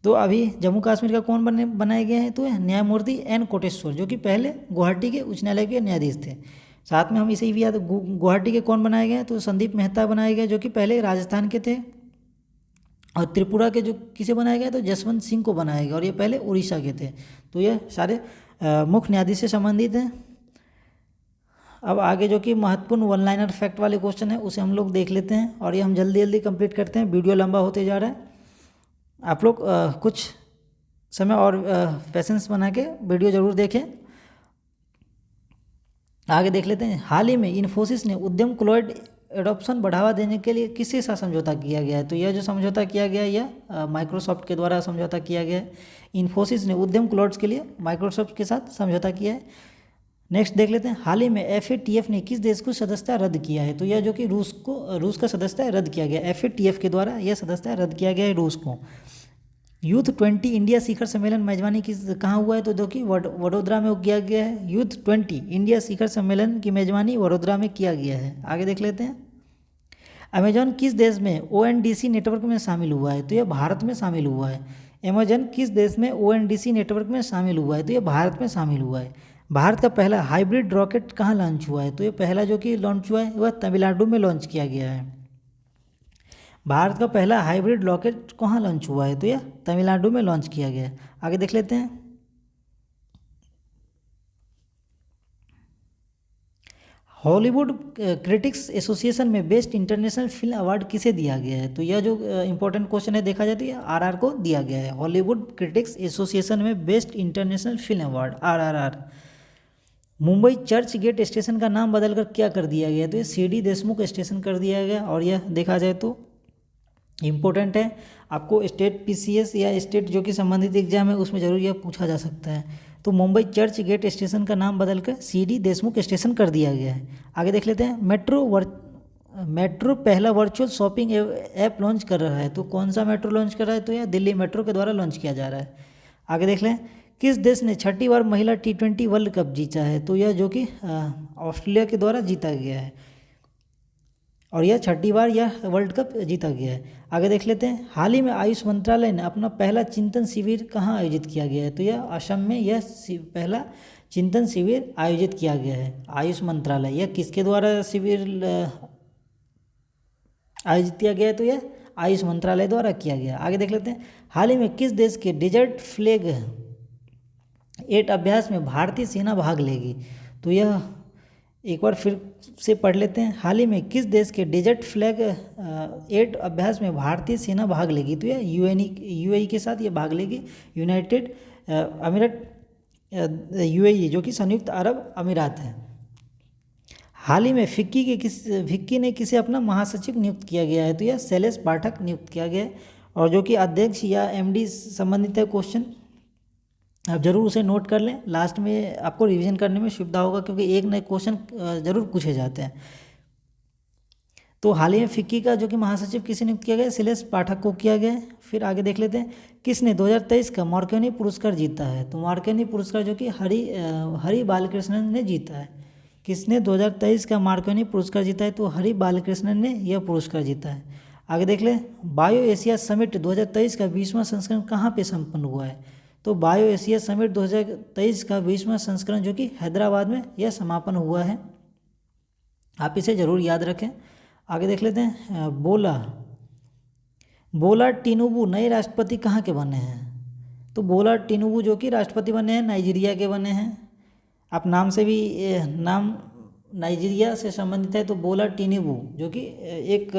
तो अभी जम्मू कश्मीर का कौन बनाए गए हैं, तो न्यायमूर्ति एन कोटेश्वर, जो कि पहले गुवाहाटी के उच्च न्यायालय के न्यायाधीश थे। साथ में हम इसे भी याद, गुवाहाटी के कौन बनाए गए हैं, तो संदीप मेहता बनाए गए, जो कि पहले राजस्थान के थे। और त्रिपुरा के जो किसे बनाया गया, तो जसवंत सिंह को बनाया गया, और ये पहले उड़ीसा के थे। तो ये सारे मुख्य न्यायाधीश से संबंधित हैं। अब आगे जो कि महत्वपूर्ण वन लाइनर फैक्ट वाले क्वेश्चन है उसे हम लोग देख लेते हैं, और ये हम जल्दी जल्दी कंप्लीट करते हैं, वीडियो लंबा होते जा रहा है। आप लोग कुछ समय और पेशेंस बना के वीडियो ज़रूर देखें। आगे देख लेते हैं। हाल ही में इन्फोसिस ने उद्यम क्लाउड एडॉप्शन बढ़ावा देने के लिए किसके साथ समझौता किया गया है, तो यह जो समझौता किया गया है यह माइक्रोसॉफ्ट के द्वारा समझौता किया गया है। इन्फोसिस ने उद्यम क्लाउड्स के लिए माइक्रोसॉफ्ट के साथ समझौता किया है। नेक्स्ट देख लेते हैं। हाल ही में FATF ने किस देश को सदस्यता रद्द किया है, तो यह जो कि रूस का सदस्यता रद्द किया गया। FATF के द्वारा यह सदस्यता रद्द किया गया है रूस को। यूथ 20 इंडिया शिखर सम्मेलन मेजबानी कहाँ हुआ है, तो जो कि वडोदरा में किया गया है। यूथ 20 इंडिया शिखर सम्मेलन की मेजबानी वडोदरा में किया गया है। आगे देख लेते हैं। अमेजॉन किस देश में ONDC नेटवर्क में शामिल हुआ है, तो यह भारत में शामिल हुआ है। अमेजॉन किस देश में ONDC नेटवर्क में शामिल हुआ है, तो यह भारत में शामिल हुआ है। भारत का पहला हाइब्रिड रॉकेट कहाँ लॉन्च हुआ है, तो ये पहला जो कि लॉन्च हुआ है वह तमिलनाडु में लॉन्च किया गया है। भारत का पहला हाइब्रिड रॉकेट कहाँ लॉन्च हुआ है, तो यह तमिलनाडु में लॉन्च किया गया है। आगे देख लेते हैं। हॉलीवुड क्रिटिक्स एसोसिएशन में बेस्ट इंटरनेशनल फिल्म अवार्ड किसे दिया गया है, तो यह जो इंपॉर्टेंट क्वेश्चन है देखा जाए तो यह RR को दिया गया है। हॉलीवुड क्रिटिक्स एसोसिएशन में best international film award RRR। Mumbai Churchgate station का नाम बदलकर क्या कर दिया गया, तो ये CD देशमुख स्टेशन कर दिया गया। और यह देखा जाए तो इम्पोर्टेंट है, आपको स्टेट PCS या स्टेट जो कि संबंधित एग्जाम है उसमें जरूर यह पूछा जा सकता है। तो मुंबई चर्च गेट स्टेशन का नाम बदलकर CD देशमुख स्टेशन कर दिया गया है। आगे देख लेते हैं। मेट्रो पहला वर्चुअल शॉपिंग ऐप लॉन्च कर रहा है, तो कौन सा मेट्रो लॉन्च कर रहा है, तो यह दिल्ली मेट्रो के द्वारा लॉन्च किया जा रहा है। आगे देख लें। किस देश ने 6ठी बार महिला T20 वर्ल्ड कप जीता है, तो यह जो कि ऑस्ट्रेलिया के द्वारा जीता गया है, और यह 6ठी बार यह वर्ल्ड कप जीता गया है। आगे देख लेते हैं। हाल ही में आयुष मंत्रालय ने अपना पहला चिंतन शिविर कहाँ आयोजित किया गया है, तो यह असम में यह पहला चिंतन शिविर आयोजित किया गया है। आयुष मंत्रालय यह किसके द्वारा शिविर आयोजित किया गया है, तो यह आयुष मंत्रालय द्वारा किया गया। आगे देख लेते हैं। हाल ही में किस देश के डेजर्ट फ्लैग 8 अभ्यास में भारतीय सेना भाग लेगी, तो यह एक बार फिर से पढ़ लेते हैं। हाल ही में किस देश के डेजर्ट फ्लैग 8 अभ्यास में भारतीय सेना भाग लेगी, तो यह UAE के साथ ये भाग लेगी। यूनाइटेड अमीरात UAE जो कि संयुक्त अरब अमीरात है। हाल ही में फिक्की ने किसे अपना महासचिव नियुक्त किया गया है, तो यह शैलेश पाठक नियुक्त किया गया है। और जो कि अध्यक्ष या MD संबंधित है क्वेश्चन, आप जरूर उसे नोट कर लें, लास्ट में आपको रिवीजन करने में सुविधा होगा, क्योंकि एक नए क्वेश्चन जरूर पूछे जाते हैं। तो हाल ही में फिक्की का जो कि महासचिव किसे नियुक्त किया गया, शैलेश पाठक को किया गया है। फिर आगे देख लेते हैं। किसने 2023 का मार्कोनी पुरस्कार जीता है, तो मार्कोनी पुरस्कार जो कि हरि बालकृष्णन ने जीता है। किसने 2023 का मार्कोनी पुरस्कार जीता है, तो हरि बालकृष्णन ने यह पुरस्कार जीता है। आगे देख लें। बायो एशिया समिट 2023 का 20वां संस्करण कहाँ पे संपन्न हुआ है, तो बायो एशिया समिट 2023 का 20वां संस्करण जो कि हैदराबाद में यह समापन हुआ है। आप इसे जरूर याद रखें। आगे देख लेते हैं। बोला टिनुबू नए राष्ट्रपति कहाँ के बने हैं, तो बोला टिनुबू जो कि राष्ट्रपति बने हैं नाइजीरिया के बने हैं। आप नाम से भी नाम नाइजीरिया से संबंधित है, तो बोला टिनुबू जो कि एक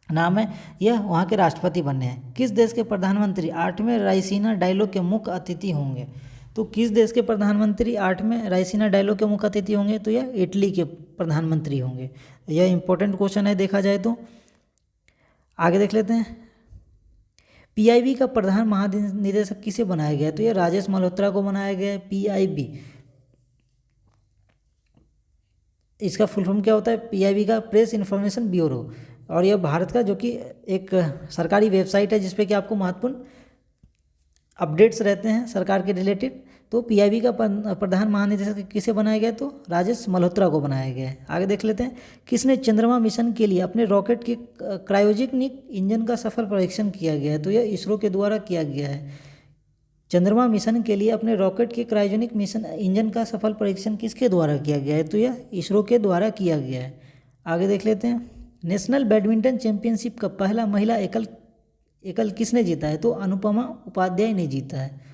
नाम है, यह वहाँ के राष्ट्रपति बने हैं। किस देश के प्रधानमंत्री 8वें रायसीना डायलॉग के मुख्य अतिथि होंगे, तो किस देश के प्रधानमंत्री 8वें रायसीना डायलॉग के मुख्य अतिथि होंगे, तो यह इटली के प्रधानमंत्री होंगे। यह इंपॉर्टेंट क्वेश्चन है देखा जाए तो। आगे देख लेते हैं। PIB का प्रधान महानिदेशक किसे बनाया गया, तो यह राजेश मल्होत्रा को बनाया गया है। PIB इसका फुल फॉर्म क्या होता है, PIB का प्रेस इन्फॉर्मेशन ब्यूरो, और यह भारत का जो कि एक सरकारी वेबसाइट है जिसपे कि आपको महत्वपूर्ण अपडेट्स रहते हैं सरकार के रिलेटेड। तो पीआईबी का प्रधान महानिदेशक किसे बनाया गया, तो राजेश मल्होत्रा को बनाया गया है। आगे देख लेते हैं, किसने चंद्रमा मिशन के लिए अपने रॉकेट के क्रायोजेनिक इंजन का सफल परीक्षण किया गया है, तो यह इसरो के द्वारा किया गया है। चंद्रमा मिशन के लिए अपने रॉकेट के क्रायोजेनिक मिशन इंजन का सफल परीक्षण किसके द्वारा किया गया है, तो यह इसरो के द्वारा किया गया है। आगे देख लेते हैं, नेशनल बैडमिंटन चैंपियनशिप का पहला महिला एकल किसने जीता है, तो अनुपमा उपाध्याय ने जीता है।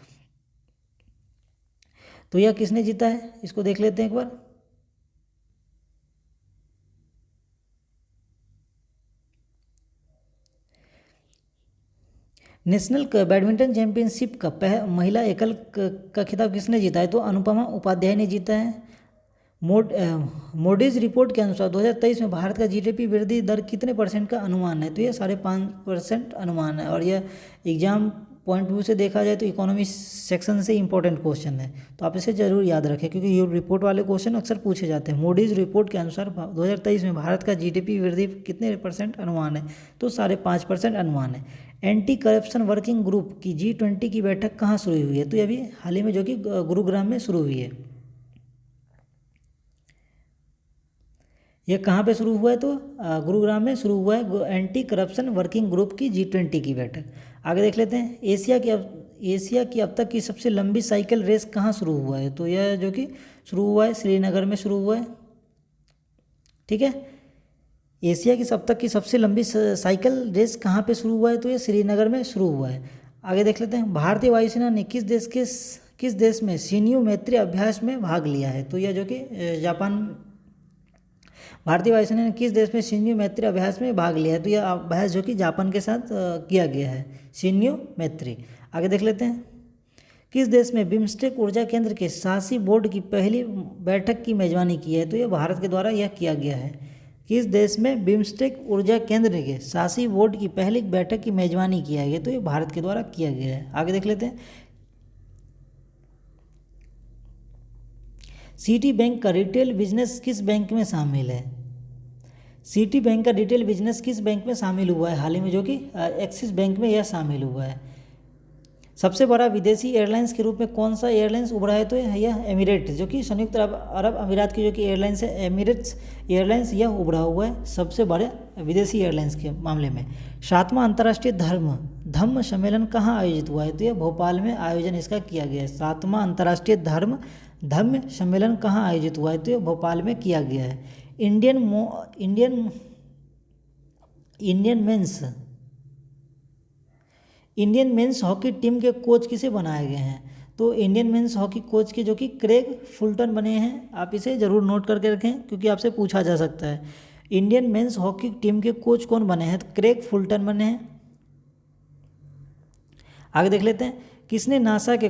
तो यह किसने जीता है, इसको देख लेते हैं एक बार। नेशनल बैडमिंटन चैंपियनशिप का महिला एकल का खिताब किसने जीता है, तो अनुपमा उपाध्याय ने जीता है। मोडीज रिपोर्ट के अनुसार 2023 में भारत का जीडीपी वृद्धि दर कितने परसेंट का अनुमान है, तो यह 5.5% अनुमान है। और यह एग्जाम पॉइंट व्यू से देखा जाए तो इकोनॉमी सेक्शन से इंपॉर्टेंट क्वेश्चन है, तो आप इसे जरूर याद रखें क्योंकि ये रिपोर्ट वाले क्वेश्चन अक्सर पूछे जाते हैं। मोडीज रिपोर्ट के अनुसार 2023 में भारत का जीडीपी वृद्धि कितने परसेंट अनुमान है, तो 5.5% अनुमान है। एंटी करप्शन वर्किंग ग्रुप की G20 की बैठक कहाँ शुरू हुई है, तो ये अभी हाल ही में जो कि गुरुग्राम में शुरू हुई है। यह कहाँ पे शुरू हुआ है, तो गुरुग्राम में शुरू हुआ है एंटी करप्शन वर्किंग ग्रुप की G20 की बैठक। आगे देख लेते हैं, एशिया की अब तक की सबसे लंबी साइकिल रेस कहाँ शुरू हुआ है, तो यह जो कि शुरू हुआ है श्रीनगर में शुरू हुआ है। ठीक है, एशिया की अब तक की सबसे लंबी साइकिल रेस कहाँ पे शुरू हुआ है, तो यह श्रीनगर में शुरू हुआ है। आगे देख लेते हैं, भारतीय वायुसेना ने किस देश में शिन्यू मैत्री अभ्यास में भाग लिया है, तो यह जो कि जापान। भारतीय वायुसेना ने किस देश में शिन्यू मैत्री अभ्यास में भाग लिया है, तो यह अभ्यास जो कि जापान के साथ किया गया है, शिन्यू मैत्री। आगे देख लेते हैं, किस देश में बिम्स्टेक ऊर्जा केंद्र के शासी बोर्ड की पहली बैठक की मेजबानी की है, तो यह भारत के द्वारा यह किया गया है। किस देश में बिम्स्टेक ऊर्जा केंद्र के शासी बोर्ड की पहली बैठक की मेजबानी किया गया, तो यह भारत के द्वारा किया गया है। आगे देख लेते हैं, सिटी बैंक का रिटेल बिजनेस किस बैंक में शामिल है, सिटी बैंक का रिटेल बिजनेस किस बैंक में शामिल हुआ है, हाल ही में जो कि एक्सिस बैंक में यह शामिल हुआ है। सबसे बड़ा विदेशी एयरलाइंस के रूप में कौन सा एयरलाइंस उभरा है, तो यह एमिरेट्स जो कि संयुक्त अरब अमीरात की जो कि एयरलाइंस है, एमिरेट्स एयरलाइंस यह उभरा हुआ है सबसे बड़े विदेशी एयरलाइंस के मामले में। 7वां अंतर्राष्ट्रीय धम्म सम्मेलन कहाँ आयोजित हुआ है, तो यह भोपाल में आयोजन इसका किया गया है। 7वां अंतर्राष्ट्रीय धम्म सम्मेलन कहाँ आयोजित हुआ है, तो यह भोपाल में किया गया है। इंडियन मेंस हॉकी टीम के कोच किसे बनाए गए हैं, तो इंडियन मेंस हॉकी कोच के जो कि क्रेग फुलटन बने हैं। आप इसे ज़रूर नोट करके रखें क्योंकि आपसे पूछा जा सकता है। इंडियन मेंस हॉकी टीम के कोच कौन बने हैं, तो क्रेग फुलटन बने हैं। आगे देख लेते हैं, किसने नासा के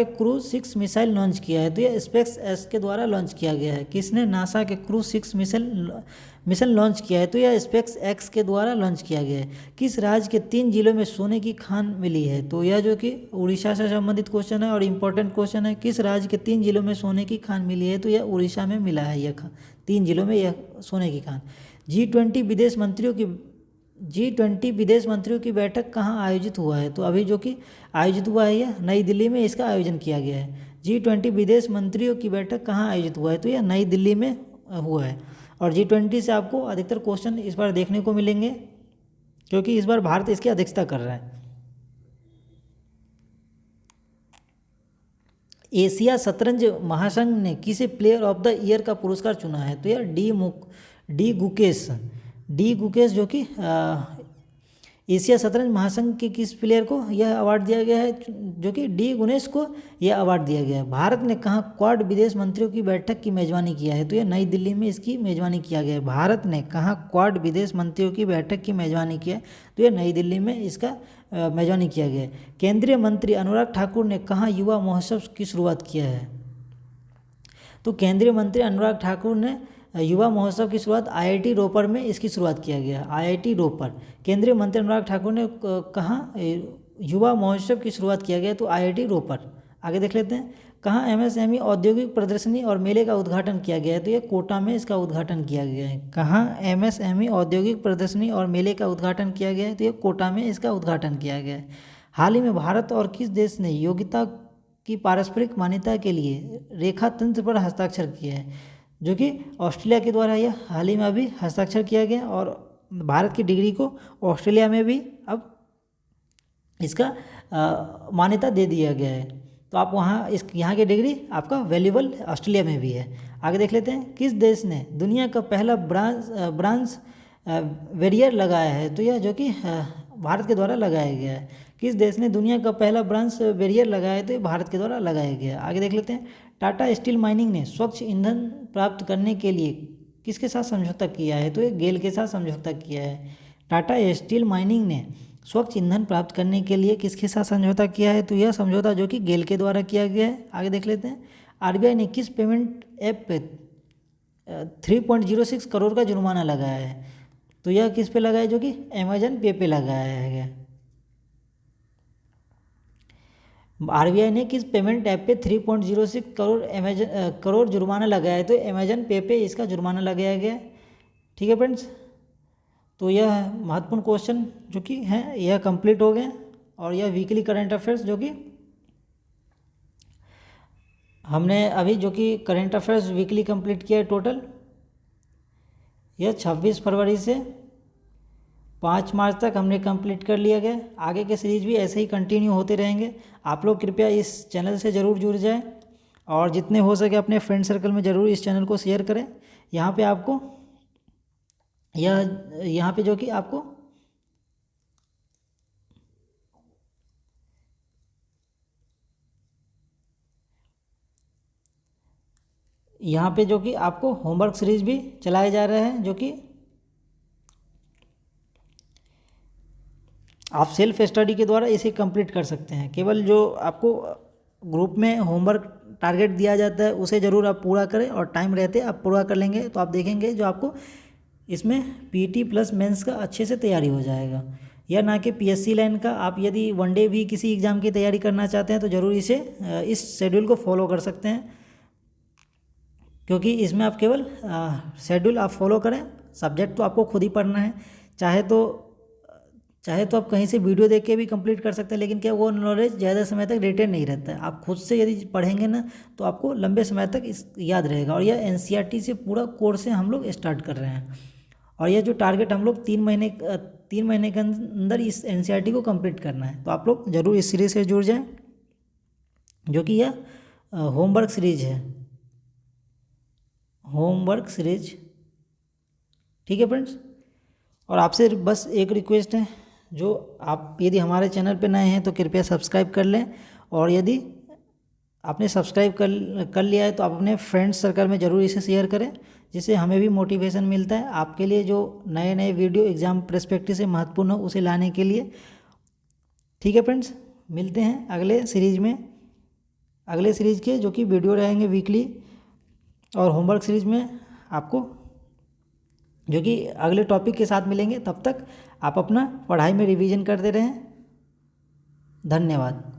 क्रू 6 मिसाइल लॉन्च किया है, तो यह स्पेस एक्स के द्वारा लॉन्च किया गया है। किसने नासा के क्रू 6 मिशन लॉन्च किया है, तो यह स्पेस एक्स के द्वारा लॉन्च किया गया है। किस राज्य के 3 जिलों में सोने की खान मिली है, तो यह जो कि उड़ीसा से संबंधित क्वेश्चन है और इम्पोर्टेंट क्वेश्चन है। किस राज्य के 3 जिलों में सोने की खान मिली है, तो यह उड़ीसा में मिला है। यह 3 जिलों में यह सोने की खान। G20 विदेश मंत्रियों की बैठक कहाँ आयोजित हुआ है, तो अभी जो कि आयोजित हुआ है यह नई दिल्ली में इसका आयोजन किया गया है। G20 विदेश मंत्रियों की बैठक कहाँ आयोजित हुआ है, तो यह नई दिल्ली में हुआ है। और G20 से आपको अधिकतर क्वेश्चन इस बार देखने को मिलेंगे क्योंकि इस बार भारत इसकी अध्यक्षता कर रहा है। एशिया शतरंज महासंघ ने किसे प्लेयर ऑफ द ईयर का पुरस्कार चुना है, तो यह डी गुकेश जो कि एशिया शतरंज महासंघ के किस प्लेयर को यह अवार्ड दिया गया है, जो कि डी गुनेश को यह अवार्ड दिया गया है। भारत ने कहाँ क्वाड विदेश मंत्रियों की बैठक की मेजबानी किया है, तो यह नई दिल्ली में इसकी मेजबानी किया गया है। भारत ने कहाँ क्वाड विदेश मंत्रियों की बैठक की मेजबानी किया है, तो यह नई दिल्ली में इसका मेजबानी किया गया है। केंद्रीय मंत्री अनुराग ठाकुर ने कहाँ युवा महोत्सव की शुरुआत किया है, तो केंद्रीय मंत्री अनुराग ठाकुर ने युवा महोत्सव की शुरुआत IIT रोपर में इसकी शुरुआत किया गया। IIT रोपर, केंद्रीय मंत्री अनुराग ठाकुर ने कहाँ युवा महोत्सव की शुरुआत किया गया, तो IIT रोपर। आगे देख लेते हैं, कहाँ MSME औद्योगिक प्रदर्शनी और मेले का उद्घाटन किया गया है, तो यह कोटा में इसका उद्घाटन किया गया है। कहाँ MSME औद्योगिक प्रदर्शनी और मेले का उद्घाटन किया गया है, तो यह कोटा में इसका उद्घाटन किया गया है। हाल ही में भारत और किस देश ने योग्यता की पारस्परिक मान्यता के लिए रेखा तंत्र पर हस्ताक्षर किया है, जो कि ऑस्ट्रेलिया के द्वारा यह हाल ही में अभी हस्ताक्षर किया गया और भारत की डिग्री को ऑस्ट्रेलिया में भी अब इसका मान्यता दे दिया गया है। तो आप वहाँ यहाँ की डिग्री आपका वैल्यूबल ऑस्ट्रेलिया में भी है। आगे देख लेते हैं, किस देश ने दुनिया का पहला ब्रांज बैरियर लगाया है? तो यह जो कि भारत के द्वारा लगाया गया है। किस देश ने दुनिया का पहला ब्रांज बैरियर लगाया है? तो ये भारत के द्वारा लगाया गया है। आगे देख लेते हैं, टाटा स्टील माइनिंग ने स्वच्छ ईंधन प्राप्त करने के लिए किसके साथ समझौता किया है? तो ये गेल के साथ समझौता किया है। टाटा स्टील माइनिंग ने स्वच्छ ईंधन प्राप्त करने के लिए किसके साथ समझौता किया है? तो यह समझौता जो कि गेल के द्वारा किया गया है। आगे देख लेते हैं, आरबीआई ने किस पेमेंट ऐप पे 3.06 करोड़ का जुर्माना लगाया है? तो यह किस पे लगाया? जो कि अमेजन पे लगाया गया। आरबीआई ने किस पेमेंट ऐप पे 3.06 करोड़ जुर्माना लगाया है? तो अमेजन पे इसका जुर्माना लगाया गया। ठीक है फ्रेंड्स, तो यह महत्वपूर्ण क्वेश्चन जो कि हैं यह कंप्लीट हो गए और यह वीकली करंट अफेयर्स जो कि हमने अभी जो कि करंट अफेयर्स वीकली कंप्लीट किया है टोटल, यह 26 फरवरी से 5 मार्च तक हमने कंप्लीट कर लिया गया। आगे के सीरीज भी ऐसे ही कंटिन्यू होते रहेंगे। आप लोग कृपया इस चैनल से ज़रूर जुड़ जाएं और जितने हो सके अपने फ्रेंड सर्कल में ज़रूर इस चैनल को शेयर करें। यहाँ पे आपको यहाँ पे जो कि आपको यहाँ पे जो कि आपको होमवर्क सीरीज भी चलाए जा रहे हैं, जो कि आप सेल्फ स्टडी के द्वारा इसे कंप्लीट कर सकते हैं। केवल जो आपको ग्रुप में होमवर्क टारगेट दिया जाता है उसे ज़रूर आप पूरा करें और टाइम रहते आप पूरा कर लेंगे तो आप देखेंगे जो आपको इसमें पीटी प्लस मेंस का अच्छे से तैयारी हो जाएगा। या ना कि पीएससी लाइन का, आप यदि वनडे भी किसी एग्ज़ाम की तैयारी करना चाहते हैं तो ज़रूर इस शेड्यूल को फॉलो कर सकते हैं, क्योंकि इसमें आप केवल शेड्यूल आप फॉलो करें, सब्जेक्ट तो आपको खुद ही पढ़ना है। चाहे तो आप कहीं से वीडियो देख के भी कंप्लीट कर सकते हैं, लेकिन क्या वो नॉलेज ज़्यादा समय तक रिटेन नहीं रहता है। आप खुद से यदि पढ़ेंगे ना तो आपको लंबे समय तक याद रहेगा। और यह एनसीईआरटी से पूरा कोर्स है हम लोग स्टार्ट कर रहे हैं और यह जो टारगेट हम लोग 3 महीने के अंदर इस एनसीईआरटी को कंप्लीट करना है। तो आप लोग ज़रूर इस सीरीज़ से जुड़ जाएँ, जो कि यह होमवर्क सीरीज है, होमवर्क सीरीज। ठीक है फ्रेंड्स, और आपसे बस एक रिक्वेस्ट है, जो आप यदि हमारे चैनल पर नए हैं तो कृपया सब्सक्राइब कर लें, और यदि आपने सब्सक्राइब कर लिया है तो आप अपने फ्रेंड्स सर्कल में ज़रूर इसे शेयर करें, जिससे हमें भी मोटिवेशन मिलता है आपके लिए जो नए नए वीडियो एग्ज़ाम पर्सपेक्टिव से महत्वपूर्ण हो उसे लाने के लिए। ठीक है फ्रेंड्स, मिलते हैं अगले सीरीज में, अगले सीरीज के जो कि वीडियो रहेंगे वीकली, और होमवर्क सीरीज में आपको जो कि अगले टॉपिक के साथ मिलेंगे। तब तक आप अपना पढ़ाई में रिवीजन करते रहें। धन्यवाद।